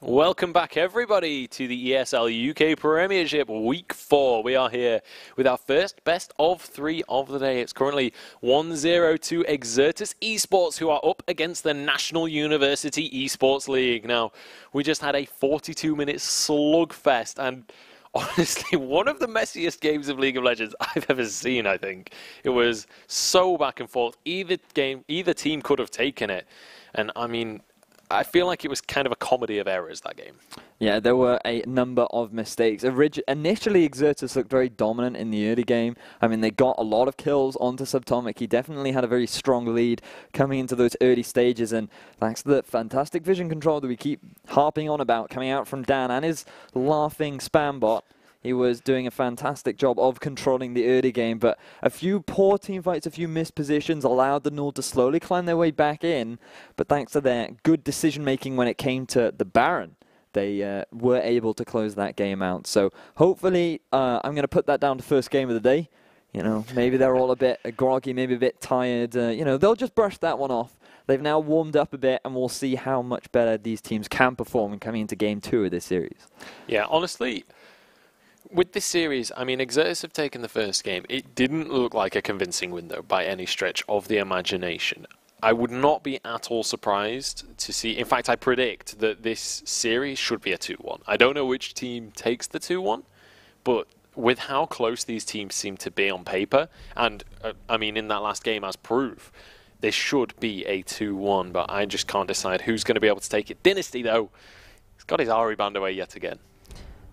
Welcome back, everybody, to the ESL UK Premiership Week 4. We are here with our first best of 3 of the day. It's currently 1-0 to Exertus Esports, who are up against the National University Esports League. Now, we just had a 42-minute slugfest, and honestly, one of the messiest games of League of Legends I've ever seen, I think. It was so back and forth. Either team could have taken it, and I mean, I feel like it was kind of a comedy of errors, that game. Yeah, there were a number of mistakes. Initially, Exertus looked very dominant in the early game. I mean, they got a lot of kills onto Subtomic. He definitely had a very strong lead coming into those early stages, and thanks to the fantastic vision control that we keep harping on about coming out from Dan and his laughing spam bot, he was doing a fantastic job of controlling the early game, but a few poor team fights, a few missed positions allowed the NUEL to slowly climb their way back in, but thanks to their good decision-making when it came to the Baron, they were able to close that game out. So hopefully, I'm going to put that down to first game of the day. You know, maybe they're all a bit groggy, maybe a bit tired. You know, they'll just brush that one off. They've now warmed up a bit, and we'll see how much better these teams can perform coming into Game 2 of this series. Yeah, honestly, with this series, I mean, Exertus have taken the first game. It didn't look like a convincing win, though, by any stretch of the imagination. I would not be at all surprised to see... In fact, I predict that this series should be a 2-1. I don't know which team takes the 2-1, but with how close these teams seem to be on paper, and, I mean, in that last game as proof, this should be a 2-1, but I just can't decide who's going to be able to take it. Dynasty, though, he's got his Ari band away yet again.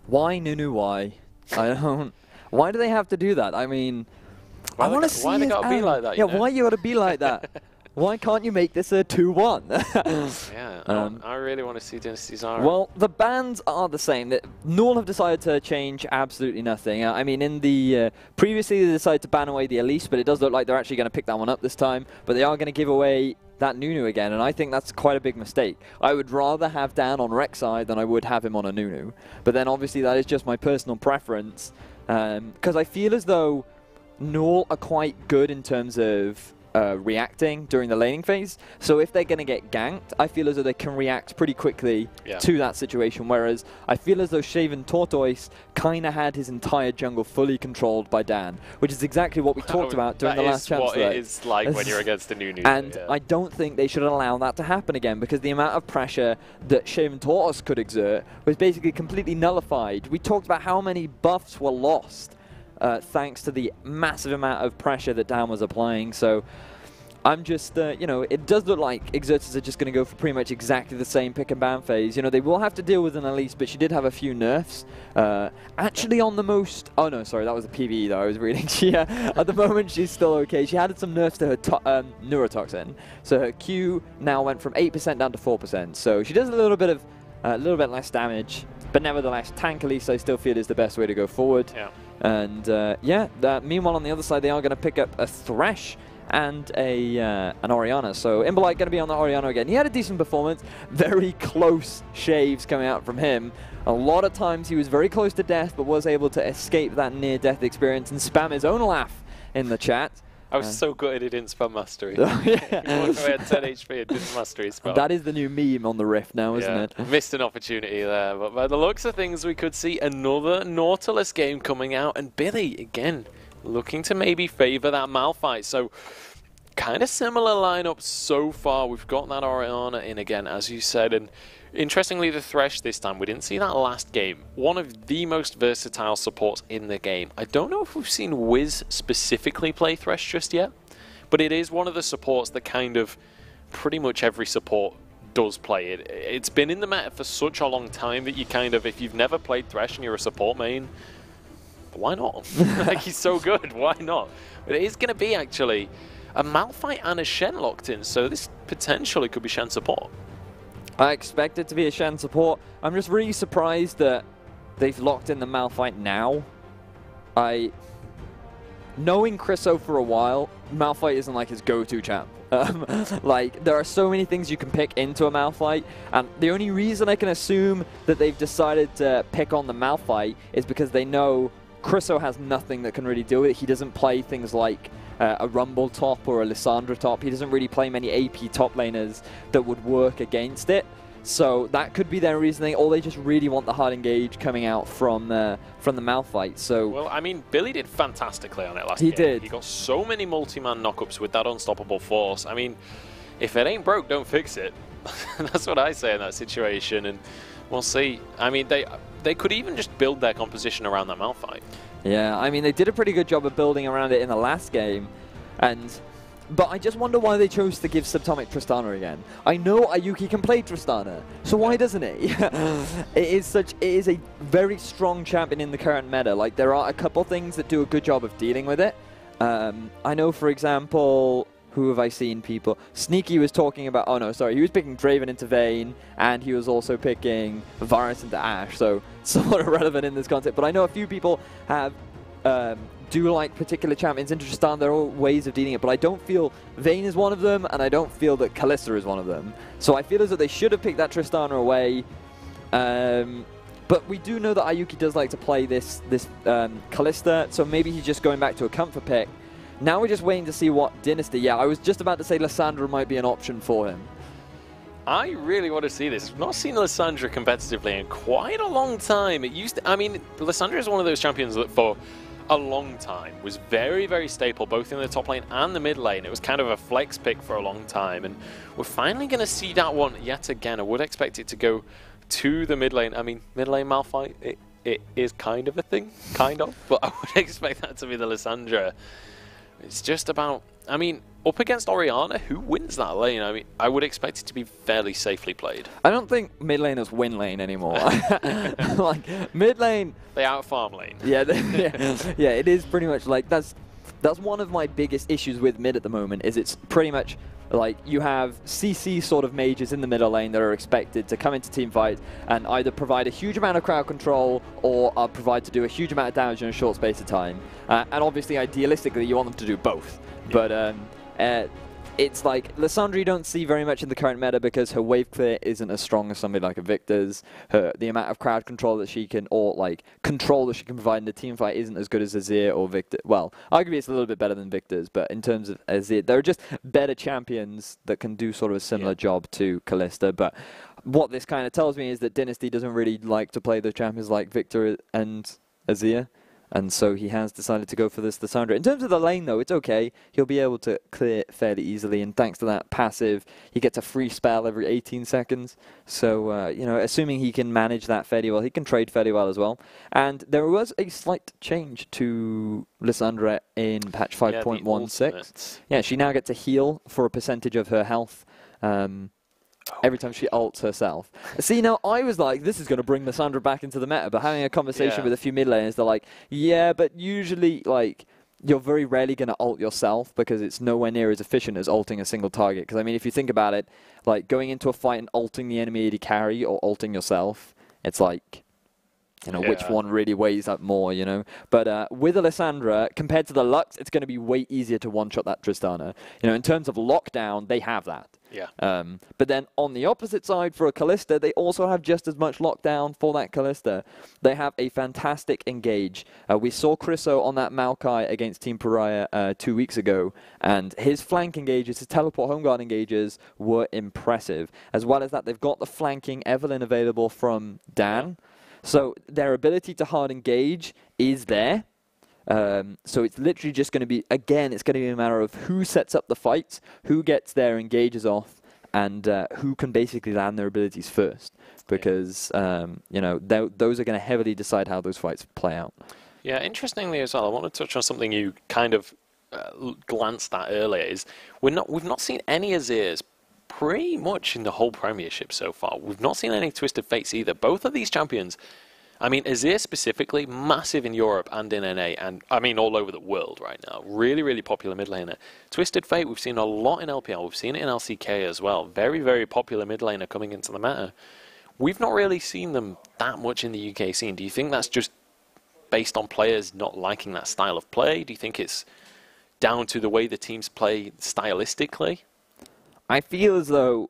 Why, Nunu, why? I don't... Why do they have to do that? I mean... Why they gotta be like that, Yeah, you know? why you gotta be like that? Why can't you make this a 2-1? Yeah, I really want to see Dynasty's Ari. Well, the bans are the same. NUEL have decided to change absolutely nothing. I mean, in the... previously, they decided to ban away the Elise, but it does look like they're actually going to pick that one up this time. But they are going to give away that Nunu again, and I think that's quite a big mistake. I would rather have Dan on Rek'Sai than I would have him on a Nunu. But then, obviously, that is just my personal preference. Because I feel as though NUEL are quite good in terms of reacting during the laning phase. So if they're going to get ganked, I feel as though they can react pretty quickly to that situation. Whereas I feel as though Shaven Tortoise kind of had his entire jungle fully controlled by Dan, which is exactly what we talked about during the last chance. That is what it is like when you're against a Nunu. And I don't think they should allow that to happen again, because the amount of pressure that Shaven Tortoise could exert was basically completely nullified. We talked about how many buffs were lost thanks to the massive amount of pressure that Dan was applying. So I'm just, you know, it does look like Exertus are just going to go for pretty much exactly the same pick and ban phase. You know, they will have to deal with an Elise, but she did have a few nerfs. Actually on the most... Oh, no, sorry, that was a PvE, though. I was reading. At the moment, she's still okay. She added some nerfs to her neurotoxin. So her Q now went from 8% down to 4%. So she does a little bit less damage. But nevertheless, tank Elise, I still feel, is the best way to go forward. Yeah. And, meanwhile, on the other side, they are going to pick up a Thresh and an Orianna. So Imbolite going to be on the Orianna again. He had a decent performance. Very close shaves coming out from him. A lot of times he was very close to death, but was able to escape that near-death experience and spam his own laugh in the chat. I was so gutted he didn't spam Mastery. Yeah. He walked away at 10 HP and didn't Mastery spell. That is the new meme on the Rift now, isn't it? Missed an opportunity there. But by the looks of things, we could see another Nautilus game coming out. And Billy, again, looking to maybe favour that Malphite. So, kind of similar lineup so far. We've got that Orianna in again, as you said. And interestingly, the Thresh this time, we didn't see that last game. One of the most versatile supports in the game. I don't know if we've seen Wiz specifically play Thresh just yet, but it is one of the supports that kind of pretty much every support does play it. It's been in the meta for such a long time that you kind of, if you've never played Thresh and you're a support main, why not? Like, he's so good, why not? But it is going to be actually a Malphite and a Shen locked in, so this potentially could be Shen support. I expect it to be a Shen support. I'm just really surprised that they've locked in the Malphite now. Knowing Chriso for a while, Malphite isn't like his go-to champ. Like, there are so many things you can pick into a Malphite, and the only reason I can assume that they've decided to pick on the Malphite is because they know Chriso has nothing that can really deal with it. He doesn't play things like a Rumble top or a Lissandra top. He doesn't really play many AP top laners that would work against it. So that could be their reasoning, or they just really want the hard engage coming out from the Malphite. So well, I mean, Billy did fantastically on it last He game. did. He got so many multi-man knockups with that unstoppable force. I mean, if it ain't broke, don't fix it. That's what I say in that situation, and we'll see. I mean, they could even just build their composition around that Malphite. yeah, I mean, they did a pretty good job of building around it in the last game, but I just wonder why they chose to give Subatomic Tristana again. I know Ayuki can play Tristana, so why doesn't he? It is a very strong champion in the current meta. Like, there are a couple things that do a good job of dealing with it. I know, for example, who have I seen people? Sneaky was talking about, oh no, sorry, he was picking Draven into Vayne, and he was also picking Varus into Ashe, so somewhat irrelevant in this concept. But I know a few people have do like particular champions into Tristana. There are ways of dealing it, but I don't feel Vayne is one of them, and I don't feel that Kalista is one of them. So I feel as though they should have picked that Tristana away. But we do know that Ayuki does like to play this Kalista, so maybe he's just going back to a comfort pick. Now we're just waiting to see what Dynasty. Yeah, I was just about to say Lissandra might be an option for him. I really want to see this. I've not seen Lissandra competitively in quite a long time. It used to, I mean, Lissandra is one of those champions that for a long time was very, very staple, both in the top lane and the mid lane. It was kind of a flex pick for a long time, and we're finally going to see that one yet again. I would expect it to go to the mid lane. I mean, mid lane Malphite, it is kind of a thing, kind of, but I would expect that to be the Lissandra. It's just about, I mean, up against Orianna, who wins that lane? I mean, I would expect it to be fairly safely played. I don't think mid laners win lane anymore. Like, mid lane, They out-farm lane. yeah, yeah, it is pretty much like, that's one of my biggest issues with mid at the moment, is it's pretty much like you have CC sort of mages in the middle lane that are expected to come into team fight and either provide a huge amount of crowd control or provide to do a huge amount of damage in a short space of time. And obviously, idealistically, you want them to do both. Yeah. But it's like Lissandra you don't see very much in the current meta because her wave clear isn't as strong as somebody like a Victor's. The amount of crowd control that she can, or like control that she can provide in the team fight isn't as good as Azir or Victor. Well, arguably it's a little bit better than Victor's, but in terms of Azir, there are just better champions that can do sort of a similar job to Kalista. But what this kind of tells me is that Dynasty doesn't really like to play the champions like Victor and Azir. And so he has decided to go for this Lissandra. In terms of the lane, though, it's okay. He'll be able to clear fairly easily. And thanks to that passive, he gets a free spell every 18 seconds. So, you know, assuming he can manage that fairly well, he can trade fairly well as well. And there was a slight change to Lissandra in patch 5.16. Yeah, she now gets a heal for a percentage of her health. Every time she ults herself. See, now I was like, this is going to bring Lissandra back into the meta, but having a conversation with a few mid laners, they're like, yeah, but usually, like, you're very rarely going to ult yourself because it's nowhere near as efficient as ulting a single target. Because, I mean, if you think about it, like, going into a fight and ulting the enemy AD carry or ulting yourself, it's like, you know, which one really weighs up more, you know? But with Lissandra, compared to the Lux, it's going to be way easier to one-shot that Tristana. You know, in terms of lockdown, they have that. Yeah. But then on the opposite side, for a Kalista, they also have just as much lockdown for that Kalista. They have a fantastic engage. We saw Chriso on that Maokai against Team Pariah 2 weeks ago, and his flank engages, his teleport home guard engages were impressive. As well as that, they've got the flanking Evelyn available from Dan. So their ability to hard engage is there. So it's literally just going to be, again, it's going to be a matter of who sets up the fights, who gets their engages off, and who can basically land their abilities first. Because, you know, those are going to heavily decide how those fights play out. Yeah, interestingly as well, I want to touch on something you kind of glanced at earlier, is we've not seen any Azirs pretty much in the whole Premiership so far. We've not seen any Twisted Fates either. Both of these champions, I mean, Azir specifically, massive in Europe and in NA, and I mean all over the world right now. Really, really popular mid laner. Twisted Fate, we've seen a lot in LPL. We've seen it in LCK as well. Very, very popular mid laner coming into the meta. We've not really seen them that much in the UK scene. Do you think that's just based on players not liking that style of play? Do you think it's down to the way the teams play stylistically? I feel as though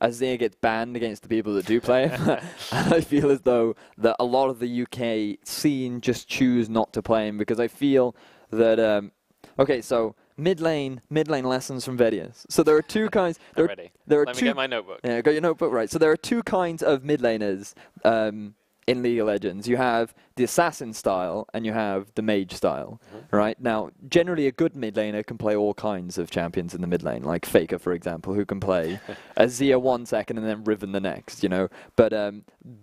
Azir gets banned against the people that do play him. And I feel as though that a lot of the UK scene just choose not to play him because I feel that... okay, so mid lane lessons from Vedius. So there are two kinds. I'm ready. Let me get my notebook. Yeah, got your notebook right. So there are two kinds of mid laners in League of Legends. You have the assassin style and you have the mage style, right? Now, generally a good mid laner can play all kinds of champions in the mid lane, like Faker, for example, who can play Azir 1 second and then Riven the next, you know? But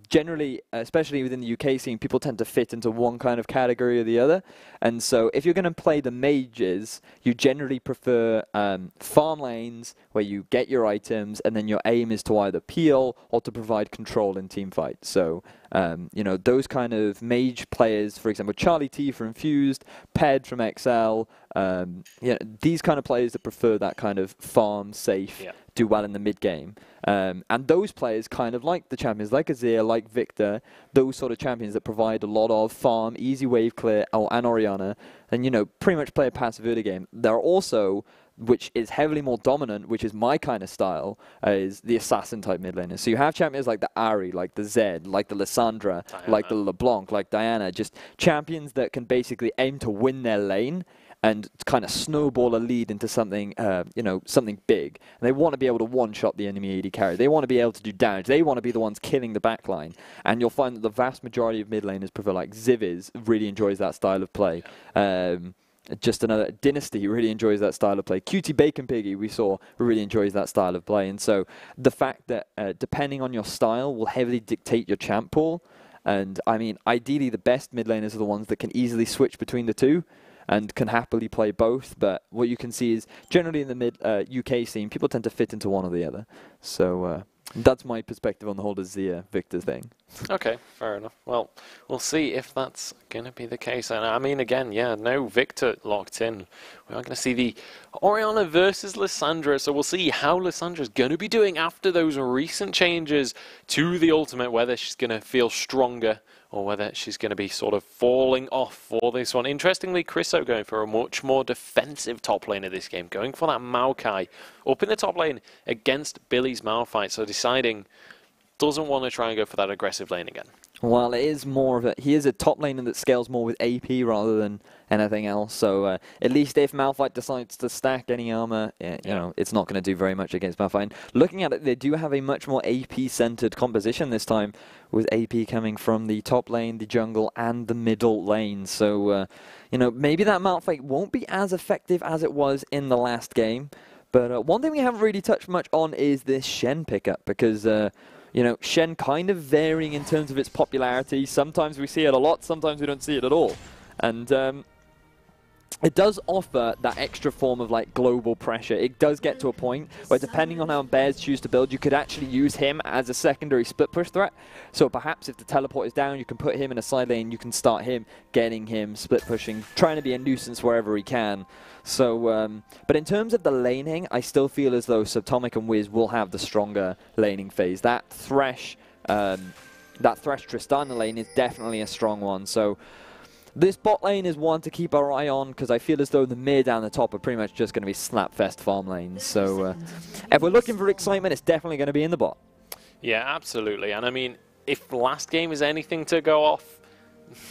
generally, especially within the UK scene, people tend to fit into one kind of category or the other. And so if you're going to play the mages, you generally prefer farm lanes where you get your items and then your aim is to either peel or to provide control in team fights. So, you know, those kind of mage players, for example, Charlie T from Infused, Ped from XL, you know, these kind of players that prefer that kind of farm safe, do well in the mid game. And those players kind of like the champions like Azir, like Victor, those sort of champions that provide a lot of farm, easy wave clear, and Orianna, and, you know, pretty much play a passive early game. There are also, which is heavily more dominant, which is my kind of style, is the assassin type mid laners. So you have champions like the Ahri, like the Zed, like the Lissandra, like the LeBlanc, like Diana, just champions that can basically aim to win their lane and kind of snowball a lead into something, you know, something big. And they want to be able to one-shot the enemy AD carry. They want to be able to do damage. They want to be the ones killing the backline. And you'll find that the vast majority of mid laners prefer, like Ziviz really enjoys that style of play. Just another Dynasty really enjoys that style of play. QT Bacon Piggy we saw really enjoys that style of play. And so the fact that depending on your style will heavily dictate your champ pool. And I mean, ideally the best mid laners are the ones that can easily switch between the two and can happily play both. But what you can see is generally in the mid UK scene, people tend to fit into one or the other. So that's my perspective on the whole Azir Victor thing. Okay, fair enough. Well, we'll see if that's going to be the case. And I mean, again, yeah, no Victor locked in. We are going to see the Orianna versus Lissandra. So we'll see how Lissandra's going to be doing after those recent changes to the ultimate, whether she's going to feel stronger or whether she's going to be sort of falling off for this one. Interestingly, Chriso going for a much more defensive top lane of this game, going for that Maokai up in the top lane against Billy's Malphite, so deciding doesn't want to try and go for that aggressive lane again. Well, it is more of a... He is a top laner that scales more with AP rather than anything else. So at least if Malphite decides to stack any armor, you know, it's not going to do very much against Malphite. And looking at it, they do have a much more AP-centered composition this time, with AP coming from the top lane, the jungle, and the middle lane. So, you know, maybe that Malphite won't be as effective as it was in the last game. But one thing we haven't really touched much on is this Shen pickup, because... you know, Shen kind of varying in terms of its popularity. Sometimes we see it a lot, sometimes we don't see it at all. And it does offer that extra form of, like, global pressure. It does get to a point where, depending on how bears choose to build, you could actually use him as a secondary split push threat. So perhaps if the teleport is down, you can put him in a side lane, you can start him, getting him, split pushing, trying to be a nuisance wherever he can. So, but in terms of the laning, I still feel as though Subtomic and Wiz will have the stronger laning phase. That Thresh Tristana lane is definitely a strong one. So this bot lane is one to keep our eye on, because I feel as though the mid and the top are pretty much just going to be slapfest farm lanes. So if we're looking for excitement, it's definitely going to be in the bot. Yeah, absolutely. And I mean, if last game is anything to go off,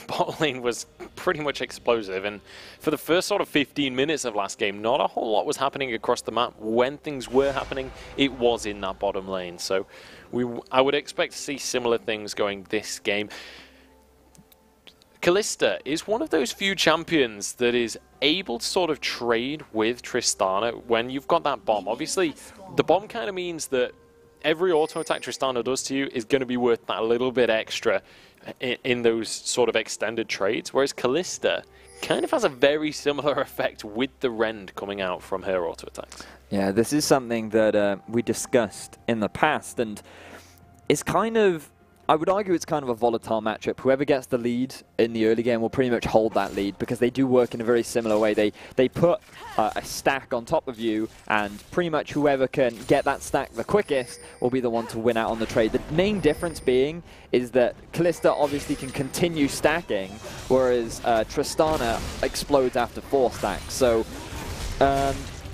bot lane was pretty much explosive, and for the first sort of 15 minutes of last game, not a whole lot was happening across the map. When things were happening, it was in that bottom lane. So I would expect to see similar things going this game. Kalista is one of those few champions that is able to sort of trade with Tristana when you've got that bomb. Obviously, the bomb kind of means that every auto attack Tristana does to you is going to be worth that little bit extra in those sort of extended trades, whereas Kalista kind of has a very similar effect with the rend coming out from her auto attacks. Yeah, this is something that we discussed in the past, and it's kind of... I would argue it's kind of a volatile matchup. Whoever gets the lead in the early game will pretty much hold that lead, because they do work in a very similar way. They put a stack on top of you, and pretty much whoever can get that stack the quickest will be the one to win out on the trade. The main difference being is that Kalista obviously can continue stacking, whereas Tristana explodes after 4 stacks. So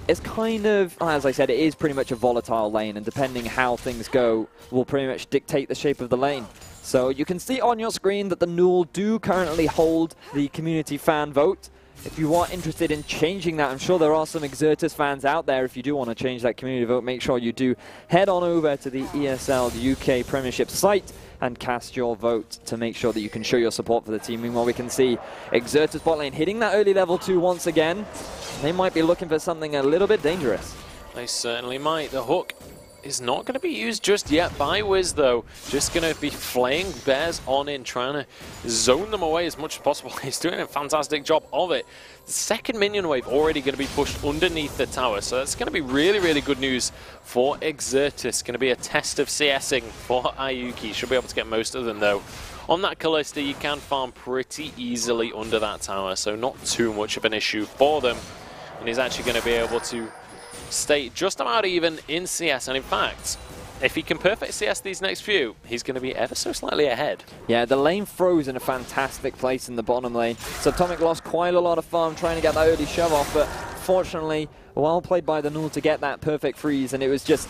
it's kind of, as I said, it is pretty much a volatile lane, and depending how things go will pretty much dictate the shape of the lane. So you can see on your screen that the NUEL do currently hold the community fan vote. if you are interested in changing that, I'm sure there are some Exertus fans out there. If you do want to change that community vote, make sure you do head on over to the ESL, the UK Premiership site, and cast your vote to make sure that you can show your support for the team. Meanwhile, we can see Exertus bot lane hitting that early level 2 once again. They might be looking for something a little bit dangerous. They certainly might. The hook is not going to be used just yet by Wiz, though. Just going to be flaying bears on in, trying to zone them away as much as possible. He's doing a fantastic job of it. The second minion wave already going to be pushed underneath the tower, so that's going to be really, really good news for Exertus. Going to be a test of CSing for Ayuki. Should be able to get most of them, though. On that Callista, you can farm pretty easily under that tower, so not too much of an issue for them. And he's actually going to be able to stay just about even in CS, and in fact, if he can perfect CS these next few, he's going to be ever so slightly ahead. Yeah, the lane froze in a fantastic place in the bottom lane. So Atomic lost quite a lot of farm trying to get that early shove off, but fortunately, well played by the NUEL to get that perfect freeze, and it was just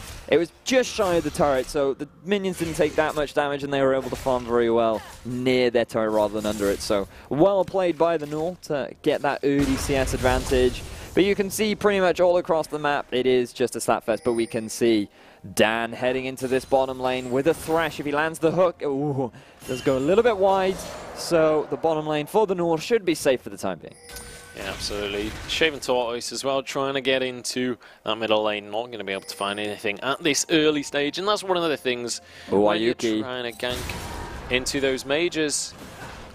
shy of the turret, so the minions didn't take that much damage, and they were able to farm very well near their turret rather than under it. So well played by the NUEL to get that early CS advantage. But you can see pretty much all across the map, it is just a slapfest, but we can see Dan heading into this bottom lane with a Thresh. If he lands the hook, ooh, does go a little bit wide, so the bottom lane for the NUEL should be safe for the time being. Yeah, absolutely. Shaven Tortoise as well, trying to get into that middle lane, not going to be able to find anything at this early stage, and that's one of the things when you're trying to gank into those mages.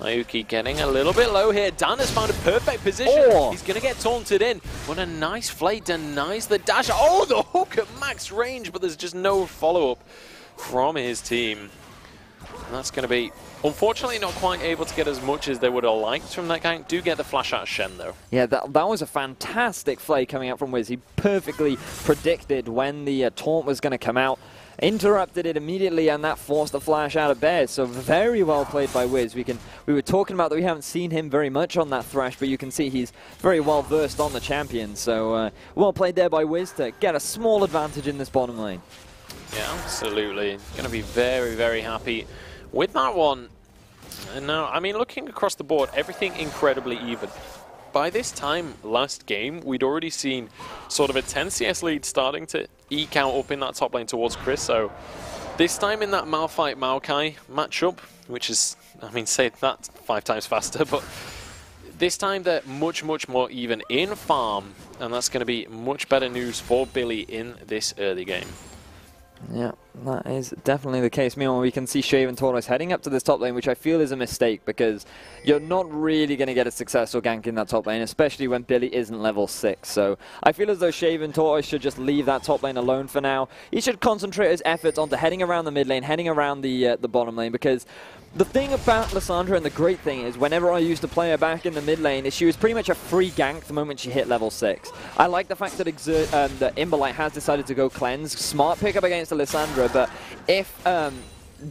Ayuki getting a little bit low here. Dan has found a perfect position. Oh. He's going to get taunted in. What a nice flay. Denies the dash. Oh, the hook at max range, but there's just no follow-up from his team. And that's going to be, unfortunately, not quite able to get as much as they would have liked from that gank. Do get the flash out of Shen, though. Yeah, that was a fantastic flay coming out from Wiz. He perfectly predicted when the taunt was going to come out. Interrupted it immediately, and that forced the flash out of Bears. So very well played by Wiz. We were talking about that we haven't seen him very much on that Thresh, but you can see he's very well versed on the champion. So well played there by Wiz to get a small advantage in this bottom lane. Yeah, absolutely. Going to be very, very happy with that one. And now, I mean, looking across the board, everything incredibly even. By this time last game, we'd already seen sort of a 10 CS lead starting to eke out up in that top lane towards Chris. So this time in that Malphite-Maokai matchup, which is, I mean, say that 5 times faster, but this time they're much, much more even in farm, and that's going to be much better news for Billy in this early game. Yeah, that is definitely the case. Meanwhile, we can see Shaven Tortoise heading up to this top lane, which I feel is a mistake because you're not really going to get a successful gank in that top lane, especially when Billy isn't level 6. So I feel as though Shaven Tortoise should just leave that top lane alone for now. He should concentrate his efforts onto heading around the mid lane, heading around the bottom lane, because the thing about Lissandra, and the great thing is, whenever I used to play her back in the mid lane, is she was pretty much a free gank the moment she hit level 6. I like the fact that that Imberlight has decided to go cleanse. Smart pickup against the Lissandra, but if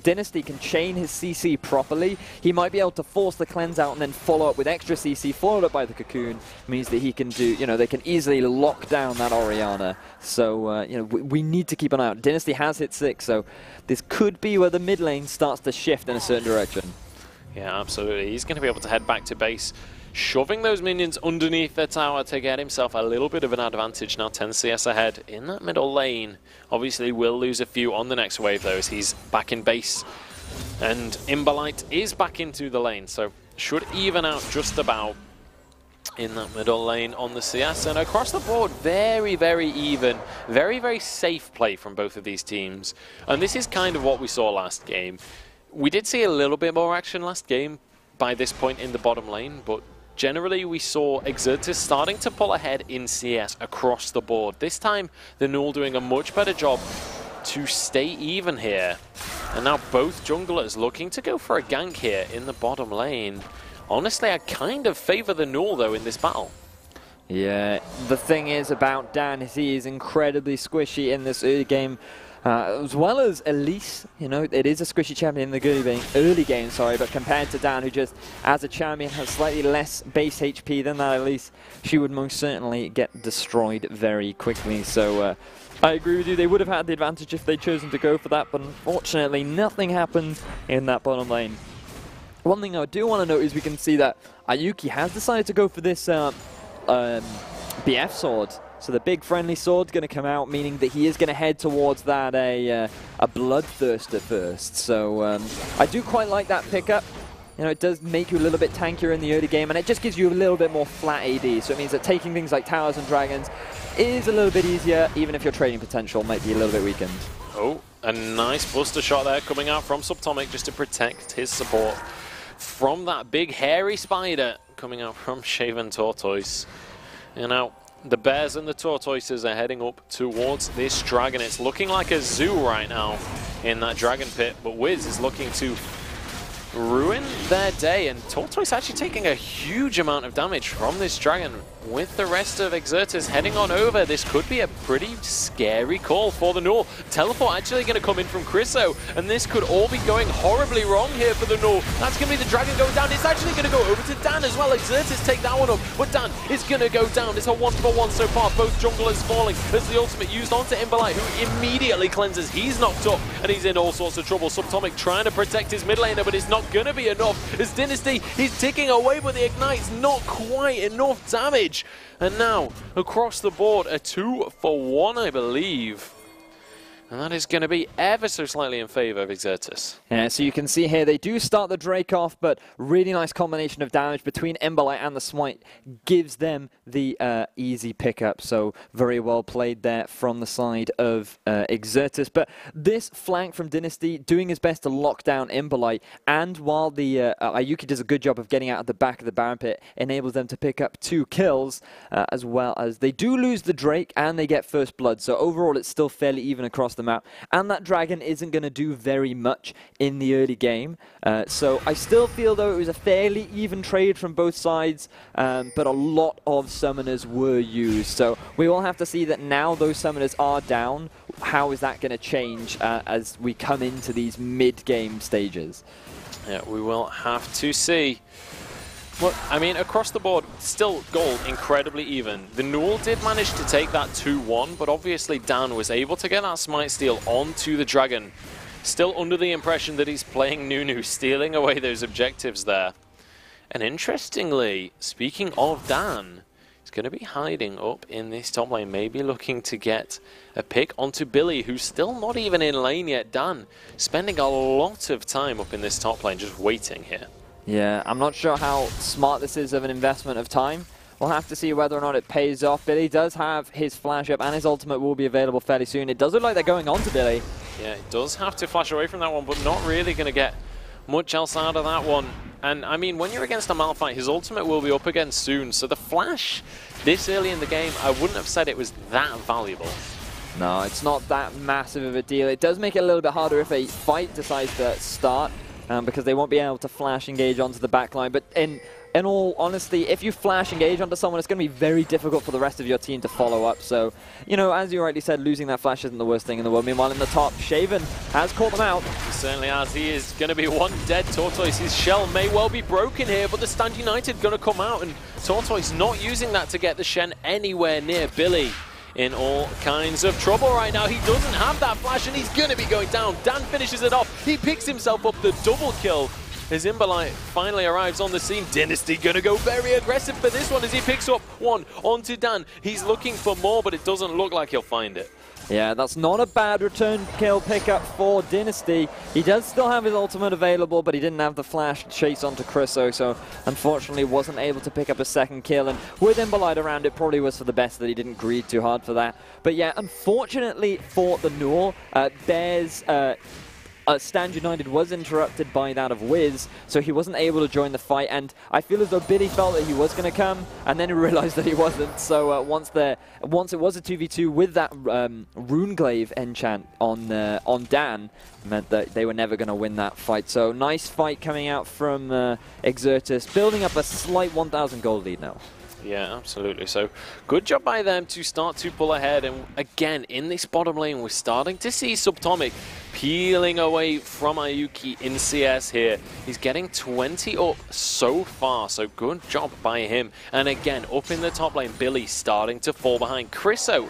Dynasty can chain his CC properly, he might be able to force the cleanse out and then follow up with extra CC, followed up by the cocoon. Means that he can do, they can easily lock down that Orianna. So, we need to keep an eye out. Dynasty has hit 6, so this could be where the mid lane starts to shift in a certain direction. Yeah, absolutely. He's going to be able to head back to base, shoving those minions underneath the tower to get himself a little bit of an advantage. Now 10 CS ahead in that middle lane. Obviously will lose a few on the next wave though, as he's back in base. And Imberlight is back into the lane, so should even out just about in that middle lane on the CS. And across the board, very, very even. Very, very safe play from both of these teams. And this is kind of what we saw last game. We did see a little bit more action last game by this point in the bottom lane, but generally we saw Exertus starting to pull ahead in CS across the board. This time, the NUEL doing a much better job to stay even here. And now both junglers looking to go for a gank here in the bottom lane. Honestly, I kind of favor the NUEL though in this battle. Yeah, the thing is about Dan is he is incredibly squishy in this early game. As well as Elise, it is a squishy champion in the early game, but compared to Dan, who just, as a champion, has slightly less base HP than that Elise, she would most certainly get destroyed very quickly. So I agree with you, they would have had the advantage if they'd chosen to go for that, but unfortunately nothing happened in that bottom lane. One thing I do want to note is we can see that Ayuki has decided to go for this BF sword. So the big friendly sword's going to come out, meaning that he is going to head towards that a bloodthirster first. So I do quite like that pickup. You know, it does make you a little bit tankier in the early game, and it just gives you a little bit more flat AD. So it means that taking things like towers and dragons is a little bit easier, even if your trading potential might be a little bit weakened. Oh, a nice buster shot there coming out from Subtomic just to protect his support from that big hairy spider coming out from Shaven Tortoise. And now the bears and the tortoises are heading up towards this dragon. It's looking like a zoo right now in that dragon pit, but Wiz is looking to ruin their day, and Tortoise actually taking a huge amount of damage from this dragon. With the rest of Exertus heading on over, this could be a pretty scary call for the NUEL. Teleport actually going to come in from Chriso, and this could all be going horribly wrong here for the NUEL. That's going to be the dragon going down. It's actually going to go over to Dan as well. Exertus take that one up, but Dan is going to go down. It's a 1-for-1 so far. Both junglers falling as the ultimate used onto Imberlight, who immediately cleanses. He's knocked up, and he's in all sorts of trouble. Subtomic trying to protect his mid laner, but it's not going to be enough. As Dynasty, he's ticking away, but the Ignite's not quite enough damage. And now, across the board, a 2-for-1, I believe. And that is going to be ever so slightly in favor of Exertus. Yeah, so you can see here, they do start the Drake off, but really nice combination of damage between Emberlight and the Smite gives them the easy pickup. So very well played there from the side of Exertus. But this flank from Dynasty doing his best to lock down Emberlight, and while the Ayuki does a good job of getting out of the back of the Baron Pit, enables them to pick up 2 kills, as well as they do lose the Drake and they get first blood. So overall, it's still fairly even across the map, and that dragon isn't going to do very much in the early game. So I still feel though it was a fairly even trade from both sides, but a lot of summoners were used. So we will have to see that now those summoners are down. How is that going to change as we come into these mid-game stages? Yeah, we will have to see. Well, I mean, across the board, still gold incredibly even. The NUEL did manage to take that 2-1, but obviously Dan was able to get that Smite Steal onto the Dragon. Still under the impression that he's playing Nunu, stealing away those objectives there. And interestingly, speaking of Dan, he's going to be hiding up in this top lane, maybe looking to get a pick onto Billy, who's still not even in lane yet. Dan spending a lot of time up in this top lane, just waiting here. Yeah, I'm not sure how smart this is of an investment of time. We'll have to see whether or not it pays off. Billy does have his flash up, and his ultimate will be available fairly soon. It does look like they're going on to Billy. Yeah, it does have to flash away from that one, but not really going to get much else out of that one. And I mean, when you're against a Malphite, his ultimate will be up again soon. So the flash this early in the game, I wouldn't have said it was that valuable. No, it's not that massive of a deal. It does make it a little bit harder if a fight decides to start, because they won't be able to flash engage onto the backline. But in all honesty, if you flash engage onto someone, it's going to be very difficult for the rest of your team to follow up. So, you know, as you rightly said, losing that flash isn't the worst thing in the world. Meanwhile, in the top, Shaven has caught them out. He certainly has. He is going to be one dead Tortoise. His shell may well be broken here, but the Stand United going to come out, and Tortoise not using that to get the Shen anywhere near Billy. In all kinds of trouble right now. He doesn't have that flash, and he's going to be going down. Dan finishes it off. He picks himself up the double kill as Imberlight finally arrives on the scene. Dynasty going to go very aggressive for this one as he picks up one onto Dan. He's looking for more, but it doesn't look like he'll find it. Yeah, that's not a bad return kill pickup for Dynasty. He does still have his ultimate available, but he didn't have the flash chase onto Chriso, so unfortunately wasn't able to pick up a second kill. And with Imberlight around, it probably was for the best that he didn't greed too hard for that. But yeah, unfortunately for the NUEL, Bears Stand United was interrupted by that of Wiz, so he wasn't able to join the fight, and I feel as though Billy felt that he was going to come, and then he realized that he wasn't. So once it was a 2v2 with that Runeglaive enchant on Dan, meant that they were never going to win that fight. So nice fight coming out from Exertus, building up a slight 1,000 gold lead now. Yeah, absolutely. So good job by them to start to pull ahead. And again, in this bottom lane, we're starting to see Subtomic peeling away from Ayuki in CS here. He's getting 20 up so far, so good job by him. And again, up in the top lane, Billy starting to fall behind. Chriso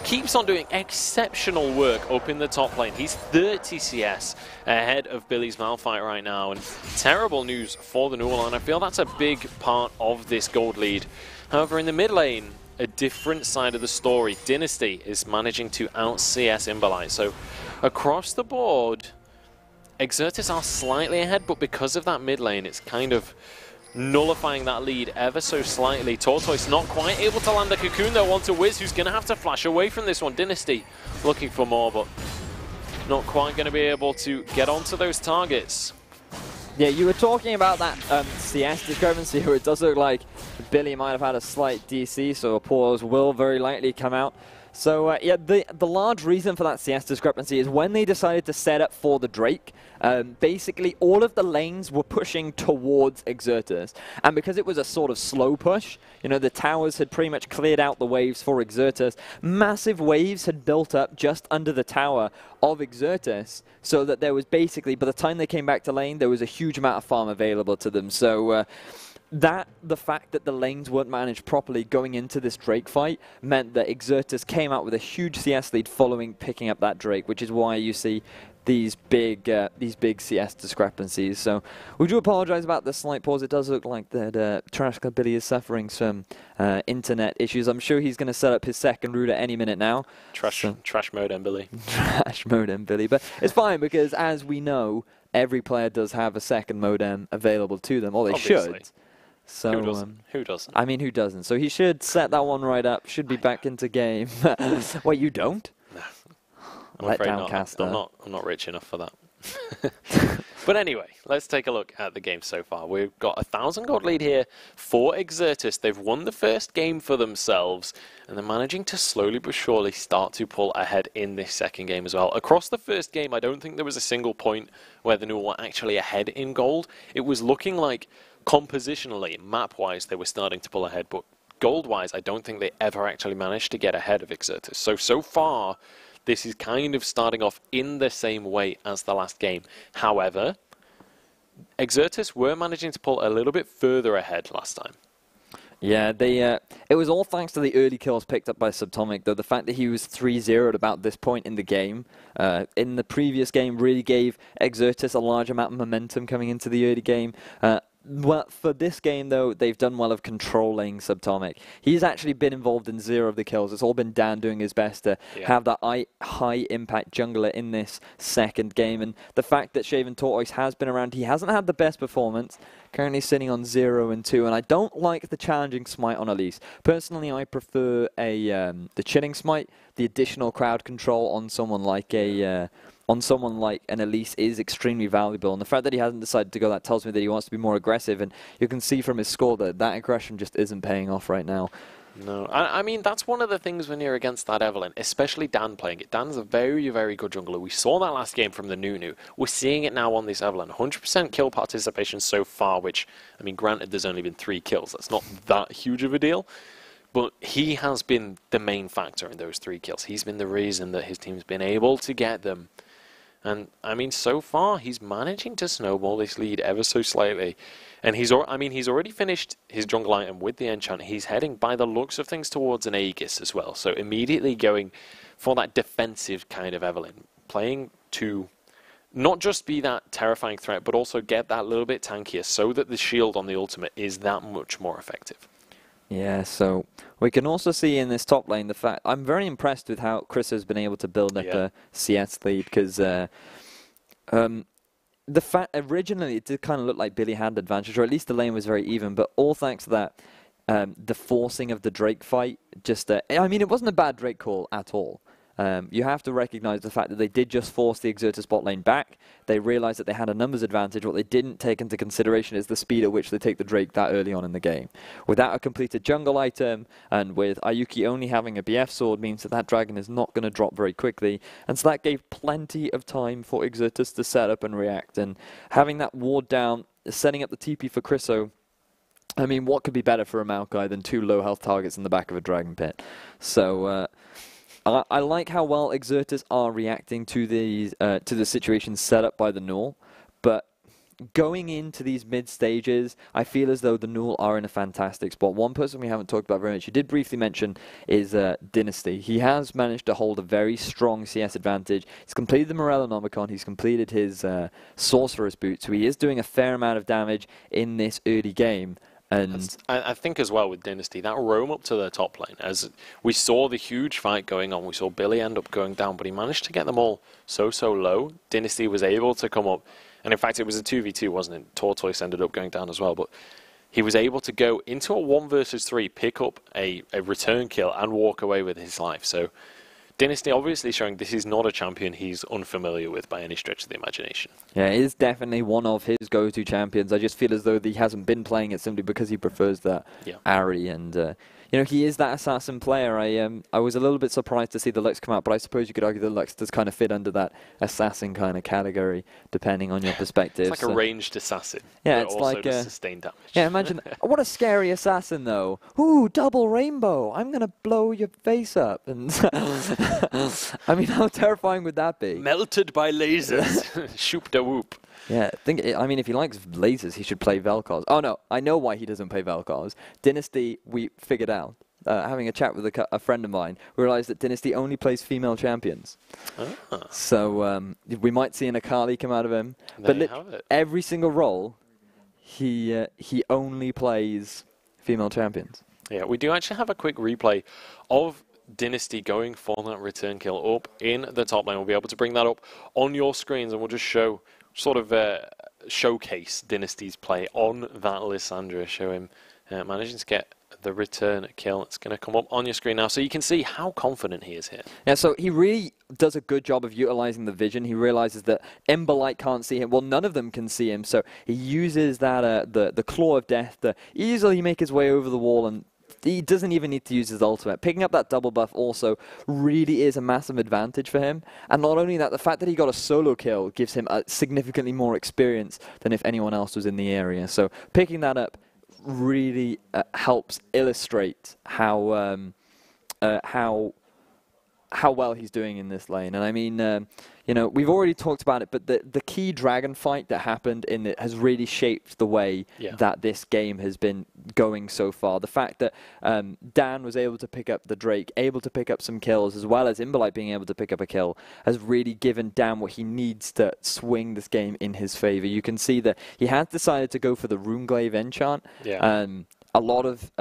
keeps on doing exceptional work up in the top lane. He's 30 CS ahead of Billy's Malphite right now, and terrible news for the NUEL, and I feel that's a big part of this gold lead. However, in the mid lane, a different side of the story. Dynasty is managing to out-CS Imbalite. So across the board, Exertus are slightly ahead, but because of that mid lane, it's kind of nullifying that lead ever so slightly. Tortoise not quite able to land a cocoon though onto Wiz, who's going to have to flash away from this one. Dynasty looking for more, but not quite going to be able to get onto those targets. Yeah, you were talking about that CS discrepancy where it does look like Billy might have had a slight DC, so a pause will very likely come out. So yeah, the large reason for that CS discrepancy is when they decided to set up for the Drake, basically all of the lanes were pushing towards Exertus. And because it was a sort of slow push, you know, the towers had pretty much cleared out the waves for Exertus. Massive waves had built up just under the tower of Exertus, so that there was basically, by the time they came back to lane, there was a huge amount of farm available to them. So the fact that the lanes weren't managed properly going into this Drake fight meant that Exertus came out with a huge CS lead following picking up that Drake, which is why you see these big CS discrepancies. So we do apologize about the slight pause. It does look like that Trash Club Billy is suffering some internet issues. I'm sure he's going to set up his second route at any minute now. Trash mode and Billy. Trash mode and Billy. But it's fine because, as we know, every player does have a second modem available to them, or they Obviously. should. So, who doesn't? Who doesn't? I mean, who doesn't? So he should set that one right up. Should be back into game. Wait, you don't? No. I'm Let afraid down not. caster. I'm not rich enough for that. But anyway, let's take a look at the game so far. We've got 1,000 gold lead here for Exertus. They've won the first game for themselves, and they're managing to slowly but surely start to pull ahead in this second game as well. Across the first game, I don't think there was a single point where the NUEL were actually ahead in gold. It was looking like compositionally, map-wise, they were starting to pull ahead, but gold-wise, I don't think they ever actually managed to get ahead of Exertus. So far, this is kind of starting off in the same way as the last game. However, Exertus were managing to pull a little bit further ahead last time. Yeah, it was all thanks to the early kills picked up by Subtomic, though the fact that he was 3-0 at about this point in the game, in the previous game, really gave Exertus a large amount of momentum coming into the early game. Well, for this game, though, they've done well of controlling Subtomic. He's actually been involved in 0 of the kills. It's all been Dan doing his best to have that high-impact jungler in this second game. And the fact that Shaven Tortoise has been around, he hasn't had the best performance, currently sitting on 0 and 2. And I don't like the challenging smite on Elise. Personally, I prefer the chilling smite. The additional crowd control on someone like an Elise is extremely valuable, and the fact that he hasn't decided to go, that tells me that he wants to be more aggressive, and you can see from his score that that aggression just isn't paying off right now. No, I mean, that's one of the things when you're against that Evelynn, especially Dan playing it. Dan's a very, very good jungler. We saw that last game from the NUEL. We're seeing it now on this Evelynn. 100% kill participation so far, which, I mean, granted, there's only been 3 kills. That's not that huge of a deal. But he has been the main factor in those 3 kills. He's been the reason that his team's been able to get them. And, I mean, so far, he's managing to snowball this lead ever so slightly. And he's already finished his jungle item with the enchant. He's heading, by the looks of things, towards an Aegis as well. So immediately going for that defensive kind of Evelynn. Playing to not just be that terrifying threat, but also get that little bit tankier so that the shield on the ultimate is that much more effective. Yeah, so we can also see in this top lane the fact I'm very impressed with how Chris has been able to build up a CS lead, because the fact originally it did kind of look like Billy had advantage, or at least the lane was very even, but all thanks to that the forcing of the Drake fight. Just I mean, it wasn't a bad Drake call at all. You have to recognize the fact that they did just force the Exertus bot lane back. They realized that they had a numbers advantage. What they didn't take into consideration is the speed at which they take the Drake that early on in the game. Without a completed jungle item, and with Ayuki only having a BF sword, means that that dragon is not going to drop very quickly. And so that gave plenty of time for Exertus to set up and react. And having that ward down, setting up the TP for Chriso, I mean, what could be better for a Maokai than 2 low health targets in the back of a dragon pit? So I like how well Exertus are reacting to these to the situations set up by the NUEL, but going into these mid stages, I feel as though the NUEL are in a fantastic spot. One person we haven't talked about very much, you did briefly mention, is Dynasty. He has managed to hold a very strong CS advantage. He's completed the Morellonomicon, he's completed his Sorcerer's Boot, so he is doing a fair amount of damage in this early game. And I think as well with Dynasty, that roam up to the top lane, as we saw the huge fight going on, we saw Billy end up going down, but he managed to get them all so low. Dynasty was able to come up, and in fact it was a 2v2, wasn't it? Tortoise ended up going down as well, but he was able to go into a 1 versus 3, pick up a return kill, and walk away with his life. So Dynasty obviously showing this is not a champion he's unfamiliar with by any stretch of the imagination. Yeah, it is definitely one of his go-to champions. I just feel as though he hasn't been playing it simply because he prefers that Ahri, and you know, he is that assassin player. I was a little bit surprised to see the Lux come out, but I suppose you could argue the Lux does kind of fit under that assassin kind of category, depending on your perspective. It's like a ranged assassin. Yeah, it's like sustained damage. Yeah, imagine what a scary assassin though. Ooh, double rainbow! I'm gonna blow your face up. And I mean, how terrifying would that be? Melted by lasers. Shoop da whoop. Yeah, I mean, if he likes lasers, he should play Vel'Koz. Oh no, I know why he doesn't play Vel'Koz. Dynasty, we figured out. Having a chat with a friend of mine, we realized that Dynasty only plays female champions. Ah. So we might see an Akali come out of him. But every single role, he only plays female champions. Yeah, we do actually have a quick replay of Dynasty going for that return kill up in the top lane. We'll be able to bring that up on your screens, and we'll just show, sort of showcase Dynasty's play on that Lissandra. Show him managing to get the return kill. It's going to come up on your screen now, so you can see how confident he is here. Yeah, so he really does a good job of utilizing the vision. He realizes that Emberlight can't see him. Well, none of them can see him, so he uses that the Claw of Death to easily make his way over the wall, and he doesn't even need to use his ultimate. Picking up that double buff also really is a massive advantage for him. And not only that, the fact that he got a solo kill gives him a significantly more experience than if anyone else was in the area. So picking that up really helps illustrate how well he's doing in this lane. And I mean, you know, we've already talked about it, but the key dragon fight that happened in it has really shaped the way that this game has been going so far. The fact that Dan was able to pick up the Drake, able to pick up some kills, as well as Imberlight being able to pick up a kill, has really given Dan what he needs to swing this game in his favor. You can see that he has decided to go for the Runeglaive enchant. Yeah. A lot of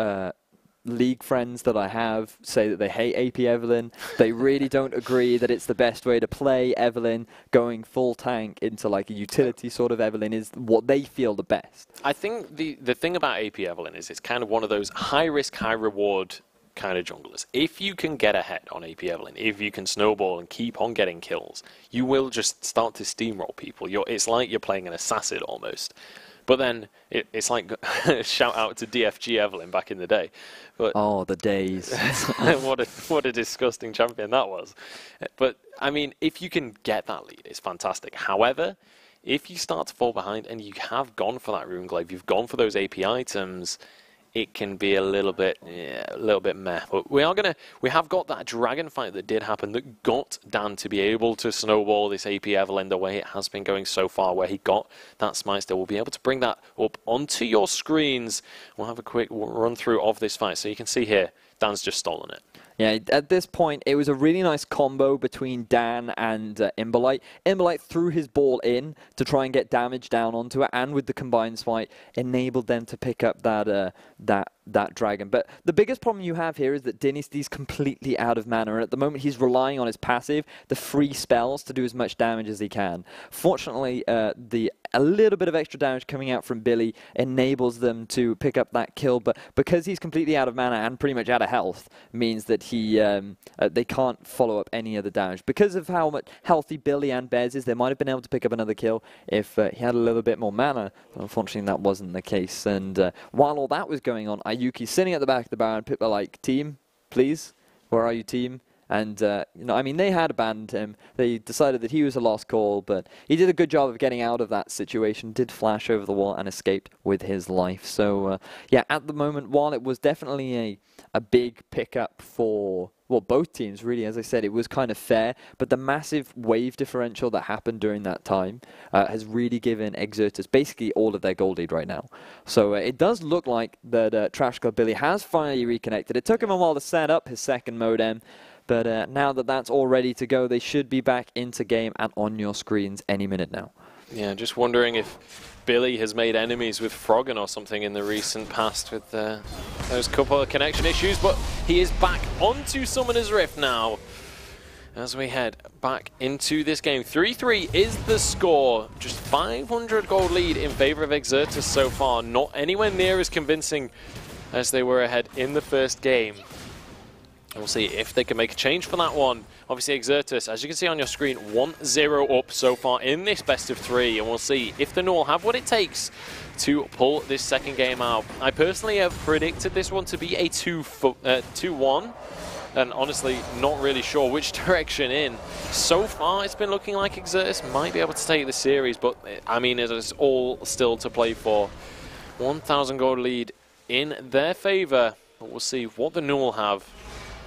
League friends that I have say that they hate AP Evelyn. They really don't agree that it's the best way to play Evelyn. Going full tank into like a utility sort of Evelyn is what they feel the best. I think the thing about AP Evelyn is it's kind of one of those high risk, high reward kind of junglers. If you can get ahead on AP Evelyn, if you can snowball and keep on getting kills, you will just start to steamroll people. It's like you're playing an assassin almost. But then it's like shout out to DFG Evelyn back in the day. But oh, the days! what a disgusting champion that was. But I mean, if you can get that lead, it's fantastic. However, if you start to fall behind and you have gone for that Runeglaive, you've gone for those AP items, it can be a little bit meh. But we have got that dragon fight that did happen that got Dan to be able to snowball this AP Evelyn the way it has been going so far, where he got that smite still. We'll be able to bring that up onto your screens. We'll have a quick run through of this fight. So you can see here, Dan's just stolen it. Yeah, at this point, it was a really nice combo between Dan and Imberlight. Imberlight threw his ball in to try and get damage down onto it, and with the combined smite, enabled them to pick up that dragon. But the biggest problem you have here is that Dynasty's completely out of mana, and at the moment he's relying on his passive, the free spells, to do as much damage as he can. Fortunately, a little bit of extra damage coming out from Billy enables them to pick up that kill, but because he's completely out of mana and pretty much out of health, means that they can't follow up any other damage. Because of how much healthy Billy and Bez is, they might have been able to pick up another kill if he had a little bit more mana. Unfortunately, that wasn't the case. And while all that was going on, Ayuki sitting at the back of the barrel, and people are like, team, please, where are you, team? And, you know, I mean, they had abandoned him. They decided that he was a lost call, but he did a good job of getting out of that situation, did flash over the wall and escaped with his life. So, yeah, at the moment, while it was definitely a big pickup for, well, both teams, really, as I said, it was kind of fair, but the massive wave differential that happened during that time has really given Exertus basically all of their gold lead right now. So it does look like that Trash Club Billy has finally reconnected. It took him a while to set up his second modem, but now that that's all ready to go, they should be back into game and on your screens any minute now. Yeah, just wondering if Billy has made enemies with Froggen or something in the recent past with those couple of connection issues, but he is back onto Summoner's Rift now as we head back into this game. 3-3 is the score. Just 500 gold lead in favor of Exertus so far. Not anywhere near as convincing as they were ahead in the first game. We'll see if they can make a change for that one. Obviously, Exertus, as you can see on your screen, 1-0 up so far in this best of 3. And we'll see if the NUEL have what it takes to pull this second game out. I personally have predicted this one to be a 2-1. And honestly, not really sure which direction in. So far, it's been looking like Exertus might be able to take the series. But, I mean, it is all still to play for. 1,000 gold lead in their favor. But we'll see what the NUEL have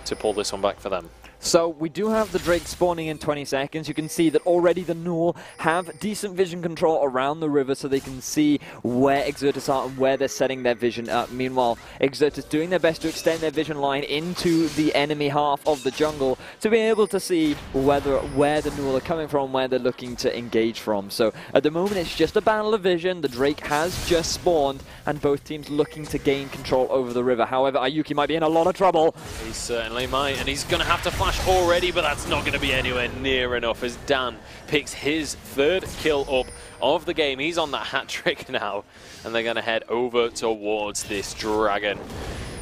to pull this one back for them. So we do have the Drake spawning in 20 seconds. You can see that already the NUEL have decent vision control around the river so they can see where Exertus are and where they're setting their vision up. Meanwhile, Exertus doing their best to extend their vision line into the enemy half of the jungle to be able to see where the NUEL are coming from, where they're looking to engage from. So at the moment, it's just a battle of vision. The Drake has just spawned and both teams looking to gain control over the river. However, Ayuki might be in a lot of trouble. He certainly might, and he's going to have to flash already, but that's not going to be anywhere near enough as Dan picks his third kill up of the game. He's on that hat trick now, and they're going to head over towards this dragon.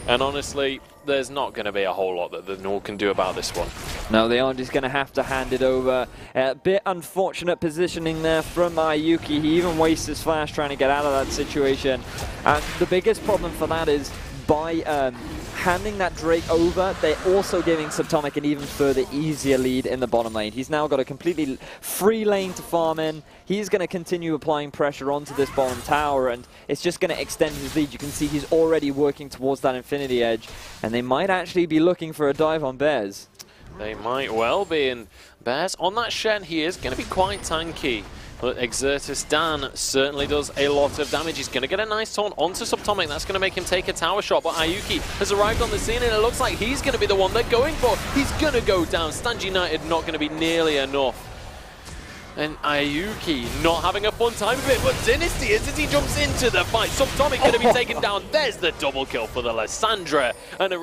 And honestly, there's not going to be a whole lot that the NUEL can do about this one. No, they are just going to have to hand it over. A bit unfortunate positioning there from Ayuki. He even wastes his flash trying to get out of that situation. And the biggest problem for that is by handing that Drake over, they're also giving Subtomic an even further easier lead in the bottom lane. He's now got a completely free lane to farm in. He's going to continue applying pressure onto this bottom tower, and it's just going to extend his lead. You can see he's already working towards that Infinity Edge, and they might actually be looking for a dive on Bears. They might well be, and Bears on that Shen, he is going to be quite tanky. But Exertus Dan certainly does a lot of damage. He's going to get a nice taunt onto Subtomic. That's going to make him take a tower shot. But Ayuki has arrived on the scene, and it looks like he's going to be the one they're going for. He's going to go down. Stand United not going to be nearly enough. And Ayuki not having a fun time of it, but Dynasty as he jumps into the fight. Subtomic going to be taken down. There's the double kill for the Lissandra, and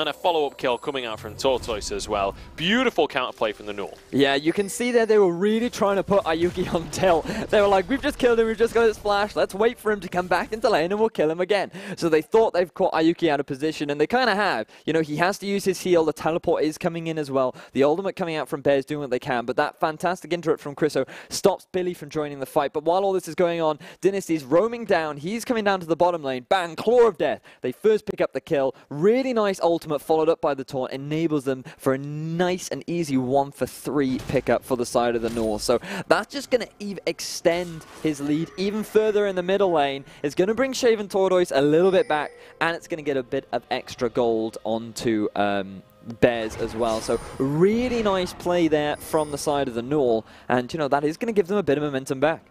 a follow-up kill coming out from Tortoise as well. Beautiful counterplay from the NUEL. Yeah, you can see there they were really trying to put Ayuki on tilt. They were like, we've just killed him, we've just got his flash, let's wait for him to come back into lane and we'll kill him again. So they thought they've caught Ayuki out of position, and they kind of have. You know, he has to use his heal, the teleport is coming in as well. The ultimate coming out from Bears doing what they can, but that fantastic interrupt from Chriso stops Billy from joining the fight. But while all this is going on, Dynasty's roaming down. He's coming down to the bottom lane. Bang, Claw of Death. They first pick up the kill. Really nice ultimate followed up by the taunt. Enables them for a nice and easy 1-for-3 pickup for the side of the NUEL. So that's just going to extend his lead even further in the middle lane. It's going to bring Shaven Tortoise a little bit back, and it's going to get a bit of extra gold onto Bears as well. So really nice play there from the side of the NUEL, and you know, that is going to give them a bit of momentum back.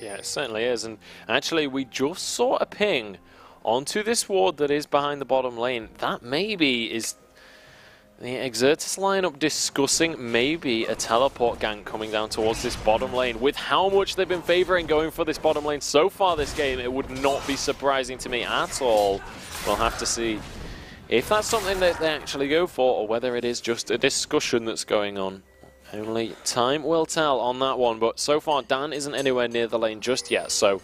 Yeah, it certainly is. And actually, we just saw a ping onto this ward that is behind the bottom lane. That maybe is the Exertus lineup discussing maybe a teleport gank coming down towards this bottom lane. With how much they've been favoring going for this bottom lane so far this game, it would not be surprising to me at all. We'll have to see if that's something that they actually go for, or whether it is just a discussion that's going on. Only time will tell on that one, but so far Dan isn't anywhere near the lane just yet, so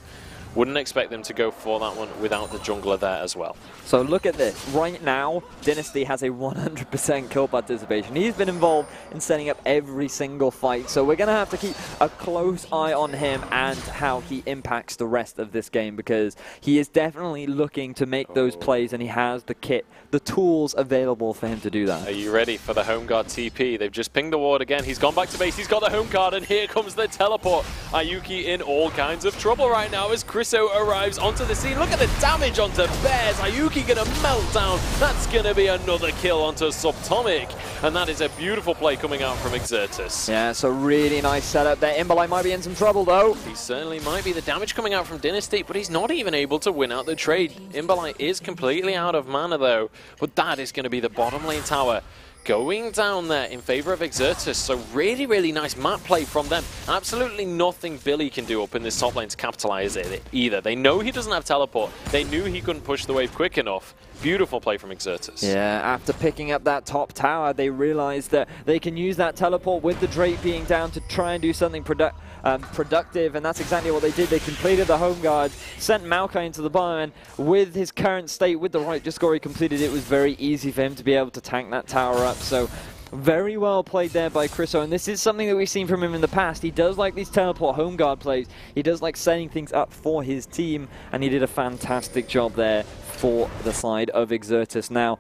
Wouldn't expect them to go for that one without the jungler there as well. So look at this. Right now, Dynasty has a 100% kill participation. He's been involved in setting up every single fight. So we're going to have to keep a close eye on him and how he impacts the rest of this game, because he is definitely looking to make those plays, and he has the kit, the tools available for him to do that. Are you ready for the home guard TP? They've just pinged the ward again. He's gone back to base. He's got the home guard, and here comes the teleport. Ayuki in all kinds of trouble right now as Chriso arrives onto the scene. Look at the damage onto Bears. Ayuki gonna melt down. That's gonna be another kill onto Subtomic, and that is a beautiful play coming out from Exertus. Yeah, so really nice setup there. Imbalai might be in some trouble though. He certainly might be. The damage coming out from Dynasty, but he's not even able to win out the trade. Imbalai is completely out of mana though, but that is going to be the bottom lane tower going down there in favor of Exertus. So really, really nice map play from them. Absolutely nothing Billy can do up in this top lane to capitalize it either. They know he doesn't have teleport. They knew he couldn't push the wave quick enough. Beautiful play from Exertus. Yeah, after picking up that top tower, they realized that they can use that teleport with the Drake being down to try and do something productive, and that's exactly what they did. They completed the home guard, sent Maokai into the bottom, and with his current state, with the right just score he completed, it was very easy for him to be able to tank that tower up. So very well played there by Chriso, and this is something that we've seen from him in the past. He does like these teleport home guard plays. He does like setting things up for his team, and he did a fantastic job there for the side of Exertus. Now,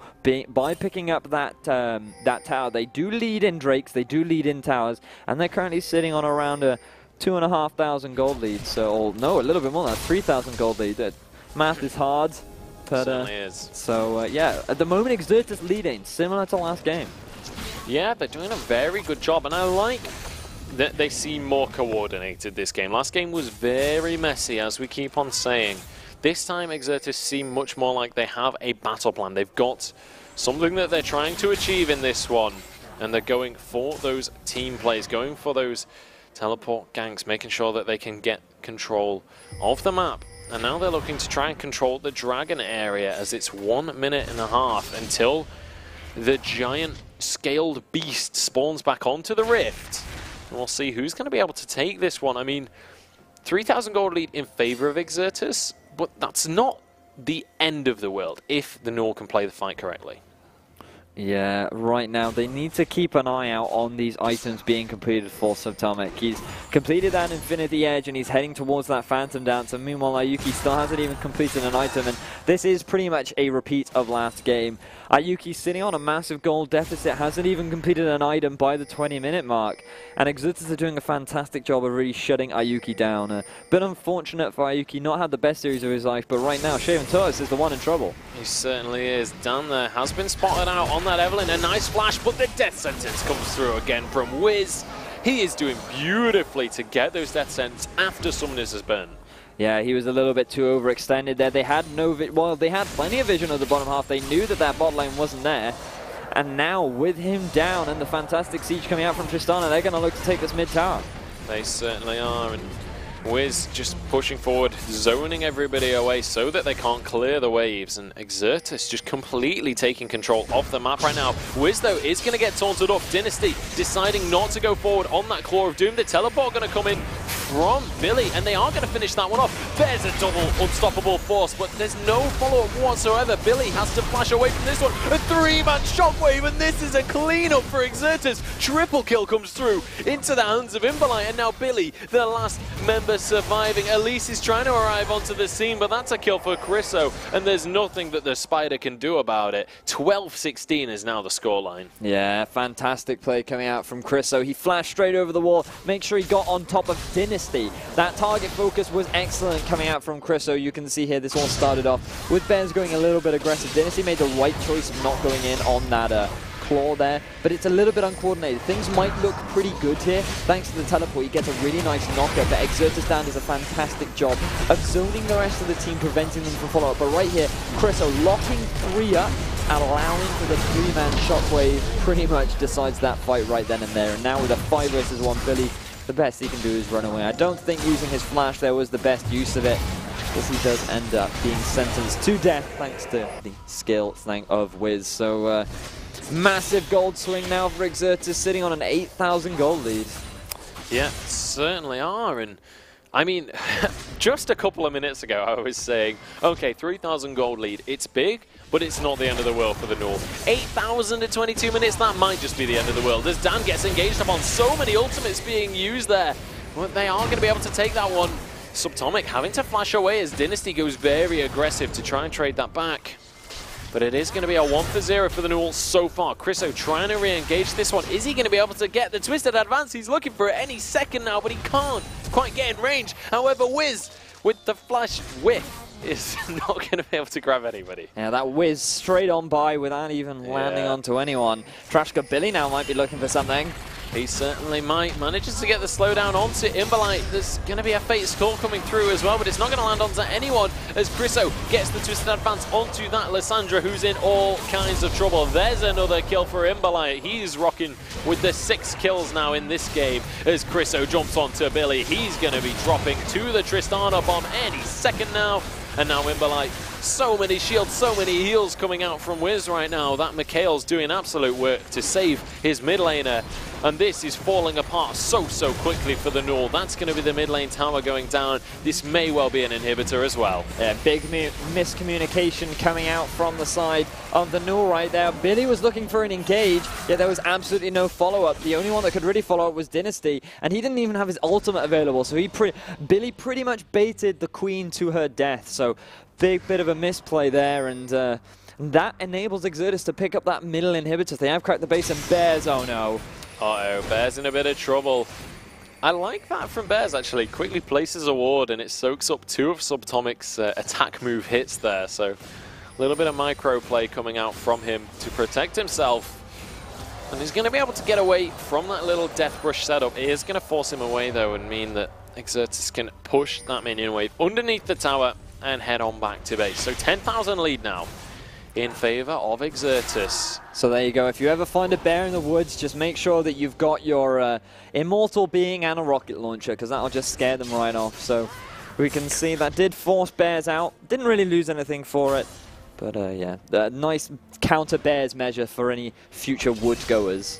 by picking up that that tower, they do lead in Drakes, they do lead in towers, and they're currently sitting on around a 2,500 gold lead. So, or no, a little bit more than that, 3,000 gold lead. Math is hard, but certainly is. So yeah, at the moment Exertus leading, similar to last game. Yeah, they're doing a very good job, and I like that they seem more coordinated this game. Last game was very messy, as we keep on saying. This time, Exertus seem much more like they have a battle plan. They've got something that they're trying to achieve in this one, and they're going for those team plays, going for those teleport ganks, making sure that they can get control of the map. And now they're looking to try and control the dragon area, as it's 1.5 minutes until the giant scaled beast spawns back onto the rift. And we'll see who's going to be able to take this one. I mean, 3,000 gold lead in favor of Exertus, but that's not the end of the world if the NUEL can play the fight correctly. Yeah, right now they need to keep an eye out on these items being completed for Subtomic. He's completed that Infinity Edge and he's heading towards that Phantom Dance, and meanwhile Ayuki still hasn't even completed an item, and this is pretty much a repeat of last game. Ayuki sitting on a massive gold deficit, hasn't even completed an item by the 20-minute mark, and Exertus are doing a fantastic job of really shutting Ayuki down. A bit unfortunate for Ayuki, not had the best series of his life, but right now Shaven Tortoise is the one in trouble. He certainly is. Dan there has been spotted out on that Evelyn. A nice flash, but the death sentence comes through again from Wiz. He is doing beautifully to get those death sentences after Summoners has burned. Yeah, he was a little bit too overextended there. They had well, they had plenty of vision of the bottom half. They knew that that bot lane wasn't there. And now, with him down and the fantastic siege coming out from Tristana, they're going to look to take this mid tower. They certainly are. And Wiz just pushing forward, zoning everybody away so that they can't clear the waves, and Exertus just completely taking control of the map right now. Wiz, though, is going to get taunted off. Dynasty deciding not to go forward on that Claw of Doom. The teleport going to come in from Billy, and they are going to finish that one off. There's a double unstoppable force, but there's no follow-up whatsoever. Billy has to flash away from this one. A 3-man shockwave, and this is a clean-up for Exertus. Triple kill comes through into the hands of Imbalai, and now Billy, the last member surviving. Elise is trying to arrive onto the scene, but that's a kill for Chriso, and there's nothing that the Spider can do about it. 12-16 is now the scoreline. Yeah, fantastic play coming out from Chriso. He flashed straight over the wall, make sure he got on top of Dynasty. That target focus was excellent coming out from Chriso. You can see here this all started off with Bears going a little bit aggressive. Dynasty made the right choice of not going in on that claw there, but it's a little bit uncoordinated. Things might look pretty good here. Thanks to the teleport, he gets a really nice knocker, but Exertus down does a fantastic job of zoning the rest of the team, preventing them from follow-up. But right here, Chriso locking 3 up, allowing for the 3-man shockwave, pretty much decides that fight right then and there. And now with a 5 versus 1, Billy, the best he can do is run away. I don't think using his flash there was the best use of it, because he does end up being sentenced to death thanks to the skill of Wiz. So massive gold swing now for Exertus, sitting on an 8,000 gold lead. Yeah, certainly are. And I mean, just a couple of minutes ago, I was saying, okay, 3,000 gold lead. It's big, but it's not the end of the world for the NUEL. 8,000 in 22 minutes, that might just be the end of the world. As Dan gets engaged upon so many ultimates being used there. Well, they are going to be able to take that one. Subtomic having to flash away as Dynasty goes very aggressive to try and trade that back. But it is going to be a 1-for-0 for the NUEL so far. Chriso trying to re-engage this one. Is he going to be able to get the twisted advance? He's looking for it any second now, but he can't quite get in range. However, Wiz with the flash whiff is not going to be able to grab anybody. Yeah, that whiz straight on by without even landing onto anyone. Trashka Billy now might be looking for something. He certainly might. Manages to get the slowdown onto Imberlite. There's going to be a Fate Skull coming through as well, but it's not going to land onto anyone as Chriso gets the twisted advance onto that Lissandra, who's in all kinds of trouble. There's another kill for Imberlite. He's rocking with the 6 kills now in this game as Chriso jumps onto Billy. He's going to be dropping to the Tristana bomb any second now. And now Imberlite, so many shields, so many heals coming out from Wiz right now. That Mikhail's doing absolute work to save his mid laner. And this is falling apart so quickly for the NUEL. That's going to be the mid lane tower going down. This may well be an inhibitor as well. Yeah, big miscommunication coming out from the side of the NUEL right there. Billy was looking for an engage, yet there was absolutely no follow-up. The only one that could really follow up was Dynasty, and he didn't even have his ultimate available. So Billy pretty much baited the queen to her death. So big bit of a misplay there, and that enables Exertus to pick up that middle inhibitor. They have cracked the base, and Bears, oh no. Uh-oh, Bears in a bit of trouble. I like that from Bears, actually. Quickly places a ward, and it soaks up 2 of Subtomic's attack move hits there. So a little bit of micro play coming out from him to protect himself. And he's going to be able to get away from that little Death Brush setup. It is going to force him away, though, and mean that Exertus can push that minion wave underneath the tower and head on back to base. So 10,000 lead now in favor of Exertus. So there you go. If you ever find a bear in the woods, just make sure that you've got your Immortal Being and a rocket launcher, because that'll just scare them right off. So we can see that did force Bears out. Didn't really lose anything for it. But yeah, nice counter Bears measure for any future wood goers.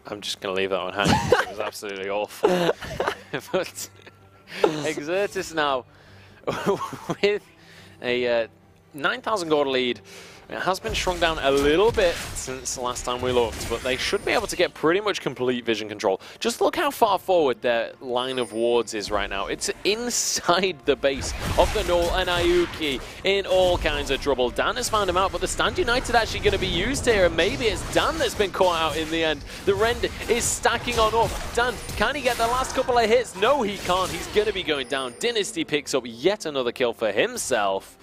I'm just going to leave that one hanging. It was absolutely awful. But Exertus now with a 9,000 gold lead. It has been shrunk down a little bit since the last time we looked, but they should be able to get pretty much complete vision control. Just look how far forward their line of wards is right now. It's inside the base of the NUEL, and Ayuki in all kinds of trouble. Dan has found him out, but the Stand United actually going to be used here, and maybe it's Dan that's been caught out in the end. The Rend is stacking on up. Dan, can he get the last couple of hits? No, he can't. He's going to be going down. Dynasty picks up yet another kill for himself.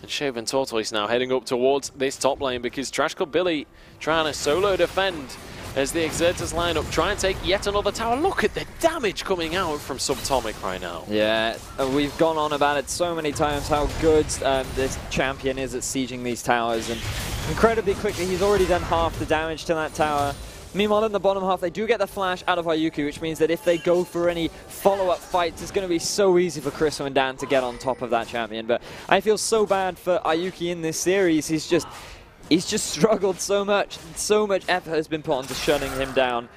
And Shaven Tortoise now heading up towards this top lane because Trash Club Billy trying to solo defend as the Exertus lineup try and take yet another tower. Look at the damage coming out from Subtomic right now. Yeah, we've gone on about it so many times how good this champion is at sieging these towers, and incredibly quickly he's already done half the damage to that tower. Meanwhile, in the bottom half, they do get the flash out of Ayuki, which means that if they go for any follow-up fights, it's going to be so easy for Chriso and Dan to get on top of that champion. But I feel so bad for Ayuki in this series. He's just struggled so much. So much effort has been put into shutting him down.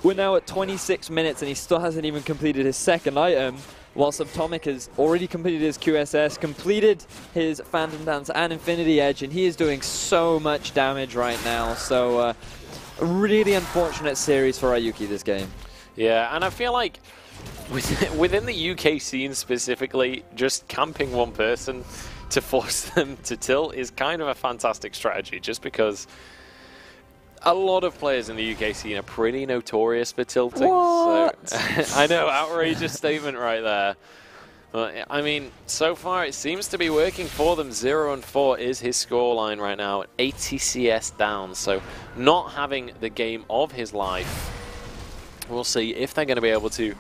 We're now at 26 minutes, and he still hasn't even completed his second item, while Subtomic has already completed his QSS, completed his Phantom Dance and Infinity Edge, and he is doing so much damage right now. So, a really unfortunate series for Ayuki this game. Yeah, and I feel like within the UK scene specifically, just camping one person to force them to tilt is kind of a fantastic strategy, just because a lot of players in the UK scene are pretty notorious for tilting. What? So, I know, outrageous statement right there. But, I mean, so far it seems to be working for them. 0-4 is his scoreline right now, 80 CS down, so not having the game of his life. We'll see if they're going to be able to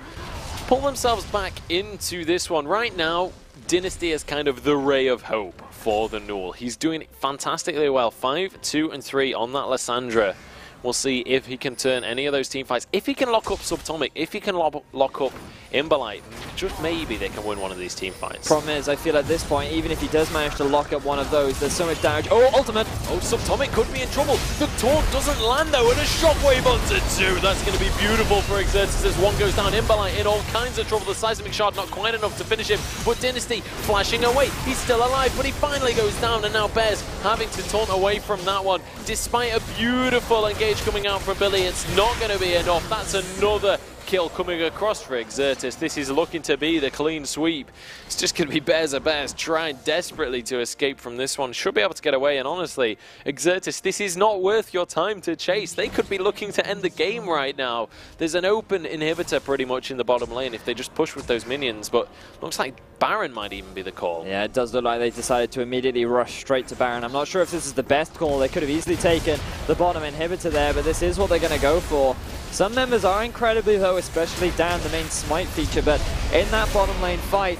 pull themselves back into this one. Right now, Dynasty is kind of the ray of hope for the NUEL. He's doing fantastically well. 5, 2, and 3 on that Lissandra We'll see if he can turn any of those team fights. If he can lock up Subtomic, if he can lock up Imberlite, just maybe they can win one of these team fights. Problem is, I feel at this point, even if he does manage to lock up one of those, there's so much damage. Oh, ultimate! Oh, Subtomic could be in trouble. The taunt doesn't land though, and a shockwave onto 2. That's going to be beautiful for Exertus as 1 goes down. Imberlite in all kinds of trouble. The seismic shard not quite enough to finish him, but Dynasty flashing away. He's still alive, but he finally goes down, and now Bears having to taunt away from that one. Despite a beautiful engage coming out from Billy, it's not going to be enough. That's another kill coming across for Exertus. This is looking to be the clean sweep. It's just going to be Bears are Bears trying desperately to escape from this one. Should be able to get away, and honestly, Exertus, this is not worth your time to chase. They could be looking to end the game right now. There's an open inhibitor pretty much in the bottom lane if they just push with those minions, but looks like Baron might even be the call. Yeah, it does look like they decided to immediately rush straight to Baron. I'm not sure if this is the best call. They could have easily taken the bottom inhibitor there, but this is what they're going to go for. Some members are incredibly low, especially Dan, the main smite feature, but in that bottom lane fight,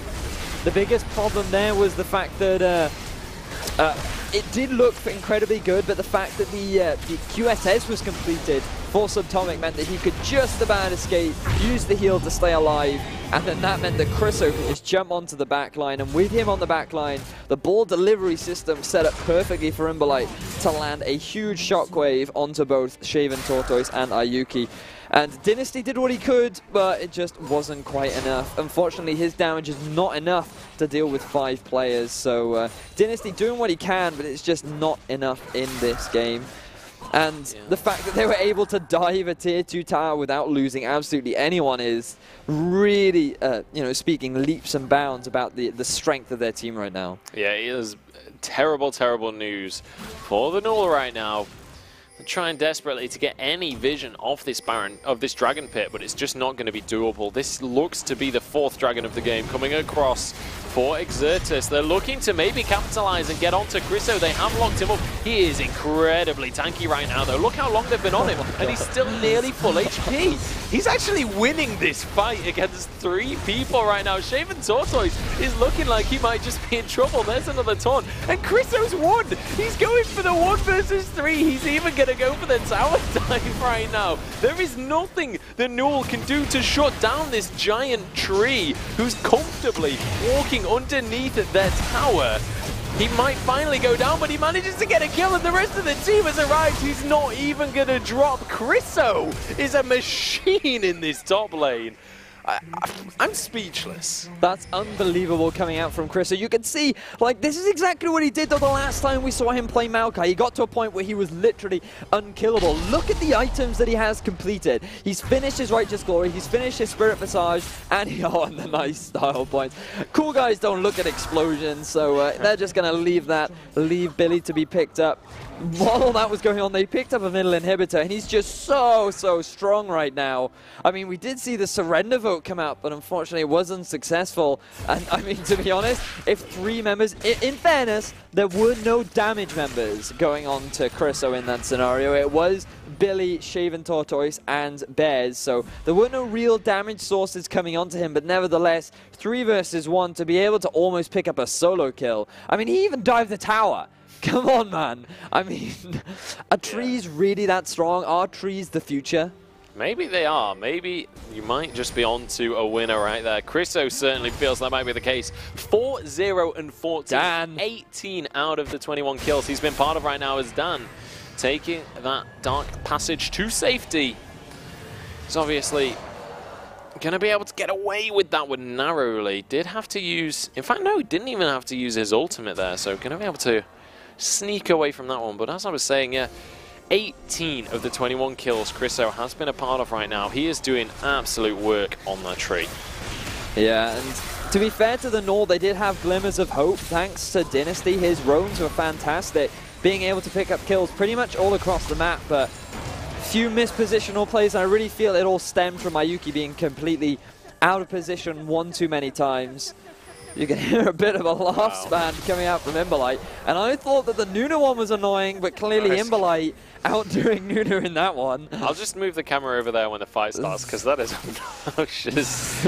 the biggest problem there was the fact that it did look incredibly good, but the fact that the QSS was completed for Subtomic meant that he could just about escape, use the heal to stay alive, and then that meant that Chriso could just jump onto the back line, and with him on the back line, the ball delivery system set up perfectly for Imberlite to land a huge shockwave onto both Shaven Tortoise and Ayuki. And Dynasty did what he could, but it just wasn't quite enough. Unfortunately, his damage is not enough to deal with 5 players, so Dynasty doing what he can, but it's just not enough in this game. And the fact that they were able to dive a tier 2 tower without losing absolutely anyone is really, you know, speaking leaps and bounds about the strength of their team right now. Yeah, it is terrible, terrible news for the NUEL right now. They're trying desperately to get any vision of this Baron, of this Dragon Pit, but it's just not going to be doable. This looks to be the 4th Dragon of the game coming across for Exertus. They're looking to maybe capitalize and get onto Chriso. They have locked him up. He is incredibly tanky right now, though. Look how long they've been on him, and he's still nearly full HP. He's actually winning this fight against 3 people right now. Shaven Tortoise is looking like he might just be in trouble. There's another taunt, and Chriso's won. He's going for the 1 versus 3. He's even going to go for the tower dive right now. There is nothing the NUEL can do to shut down this giant tree who's comfortably walking underneath their tower. He might finally go down, but he manages to get a kill, and the rest of the team has arrived. He's not even going to drop. Chriso is a machine in this top lane. I'm speechless. That's unbelievable coming out from Chris. So you can see, like, this is exactly what he did the last time we saw him play Maokai. He got to a point where he was literally unkillable. Look at the items that he has completed. He's finished his Righteous Glory, he's finished his Spirit Visage, and and the nice style points. Cool guys don't look at explosions, so they're just going to leave Billy to be picked up. While all that was going on, they picked up a middle inhibitor, and he's just so strong right now. I mean, we did see the surrender vote come out, but unfortunately it wasn't successful. And I mean, to be honest, if 3 members, in fairness, there were no damage members going on to Chriso in that scenario. It was Billy, Shaven Tortoise, and Bears, so there were no real damage sources coming onto him, but nevertheless, 3 versus 1 to be able to almost pick up a solo kill. I mean, he even dived the tower. Come on, man. I mean, are trees really that strong? Are trees the future? Maybe they are. Maybe you might just be on to a winner right there. Chriso certainly feels that might be the case. 4-0 and 14. Dan. 18 out of the 21 kills he's been part of right now is Dan. Taking that Dark Passage to safety. He's obviously going to be able to get away with that one narrowly. Did have to use... In fact, no, he didn't even have to use his ultimate there. So going to be able to sneak away from that one. But as I was saying, yeah, 18 of the 21 kills Chriso has been a part of right now. He is doing absolute work on that tree. Yeah, and to be fair to the NUEL, they did have glimmers of hope thanks to Dynasty. His roams were fantastic, being able to pick up kills pretty much all across the map, but few mispositional plays, and I really feel it all stemmed from Ayuki being completely out of position one too many times. You can hear a bit of a laugh span coming out from Imberlite, and I thought that the Nuna one was annoying, but clearly Imberlite outdoing Nuna in that one. I'll just move the camera over there when the fight starts, because that is obnoxious.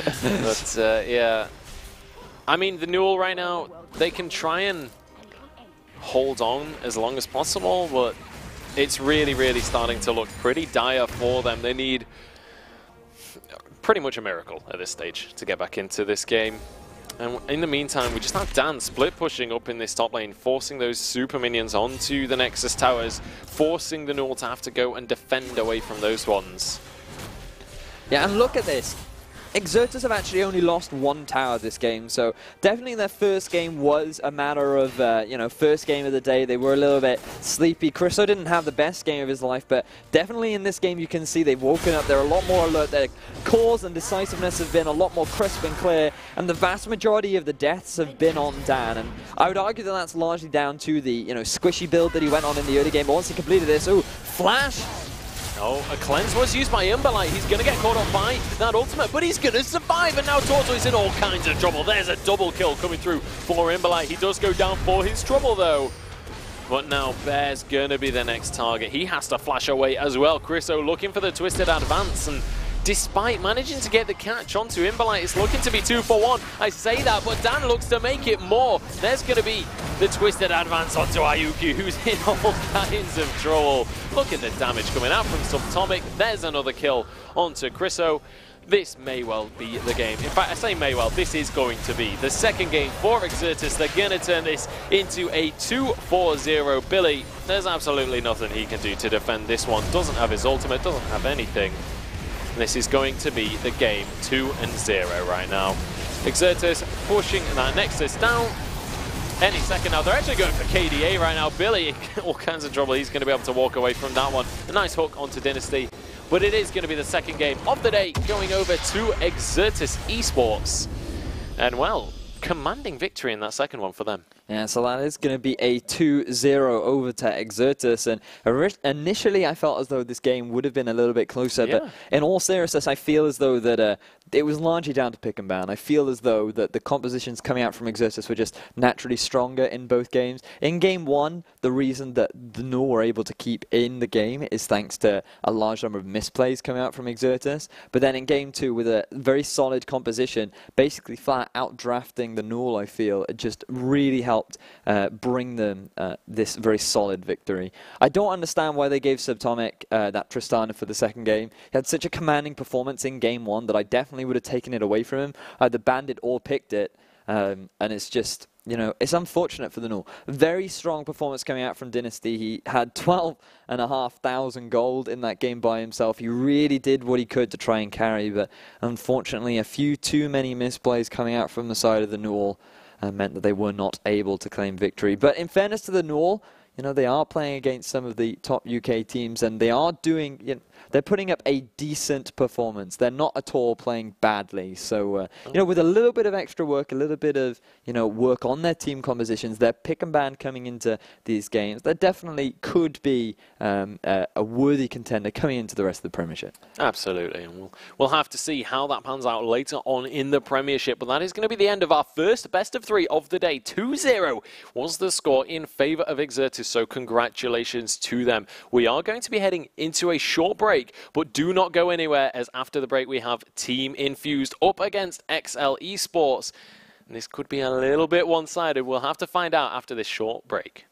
But yeah, I mean, the NUEL right now, they can try and hold on as long as possible, but it's really, really starting to look pretty dire for them. They need pretty much a miracle at this stage to get back into this game. And in the meantime, we just have Dan split pushing up in this top lane, forcing those super minions onto the Nexus towers, forcing the NUEL to have to go and defend away from those ones. Yeah, and look at this. Exertus have actually only lost one tower this game, so definitely their first game was a matter of, you know, first game of the day. They were a little bit sleepy. Chriso didn't have the best game of his life, but definitely in this game you can see they've woken up. They're a lot more alert. Their cause and decisiveness have been a lot more crisp and clear, and the vast majority of the deaths have been on Dan. And I would argue that that's largely down to the, you know, squishy build that he went on in the early game. But once he completed this, ooh, flash! Oh, a cleanse was used by Imberlite. He's going to get caught up by that ultimate, but he's going to survive. And now Tortoise is in all kinds of trouble. There's a double kill coming through for Imberlite. He does go down for his trouble, though. But now Bear's going to be the next target. He has to flash away as well. Chriso looking for the twisted advance, and despite managing to get the catch onto Imberlite, it's looking to be 2 for 1. I say that, but Dan looks to make it more. There's going to be the twisted advance onto Ayuki, who's in all kinds of trouble. Look at the damage coming out from Subatomic. There's another kill onto Chriso. This may well be the game. In fact, I say may well, this is going to be the second game for Exertus. They're going to turn this into a 2-4-0. Billy, there's absolutely nothing he can do to defend this one. Doesn't have his ultimate, doesn't have anything. This is going to be the game 2-0 right now. Exertus pushing that Nexus down any second now. They're actually going for KDA right now. Billy, all kinds of trouble. He's going to be able to walk away from that one. A nice hook onto Dynasty. But it is going to be the second game of the day, going over to Exertus Esports. And, well, commanding victory in that second one for them. Yeah, so that is going to be a 2-0 over to Exertus. And initially, I felt as though this game would have been a little bit closer. Yeah. But in all seriousness, I feel as though that it was largely down to pick and ban. I feel as though that the compositions coming out from Exertus were just naturally stronger in both games. In game one, the reason that the NUEL were able to keep in the game is thanks to a large number of misplays coming out from Exertus. But then in game two, with a very solid composition, basically flat out drafting the NUEL, I feel, it just really helped bring them this very solid victory. I don't understand why they gave Subatomic that Tristana for the second game. He had such a commanding performance in game one that I definitely would have taken it away from him. Either banned it or picked it, and it's just, you know, it's unfortunate for the NUEL. Very strong performance coming out from Dynasty. He had 12,500 gold in that game by himself. He really did what he could to try and carry, but unfortunately a few too many misplays coming out from the side of the NUEL meant that they were not able to claim victory. But in fairness to the NUEL, you know, they are playing against some of the top UK teams, and they are doing, you know, they're putting up a decent performance. They're not at all playing badly. So, you know, with a little bit of extra work, a little bit of, you know, work on their team compositions, their pick and ban coming into these games, that definitely could be a worthy contender coming into the rest of the Premiership. Absolutely. And we'll have to see how that pans out later on in the Premiership. But that is going to be the end of our first best of three of the day. 2-0 was the score in favour of Exertus. So congratulations to them. We are going to be heading into a short break, but do not go anywhere, as after the break we have Team Infused up against XL Esports. And this could be a little bit one-sided. We'll have to find out after this short break.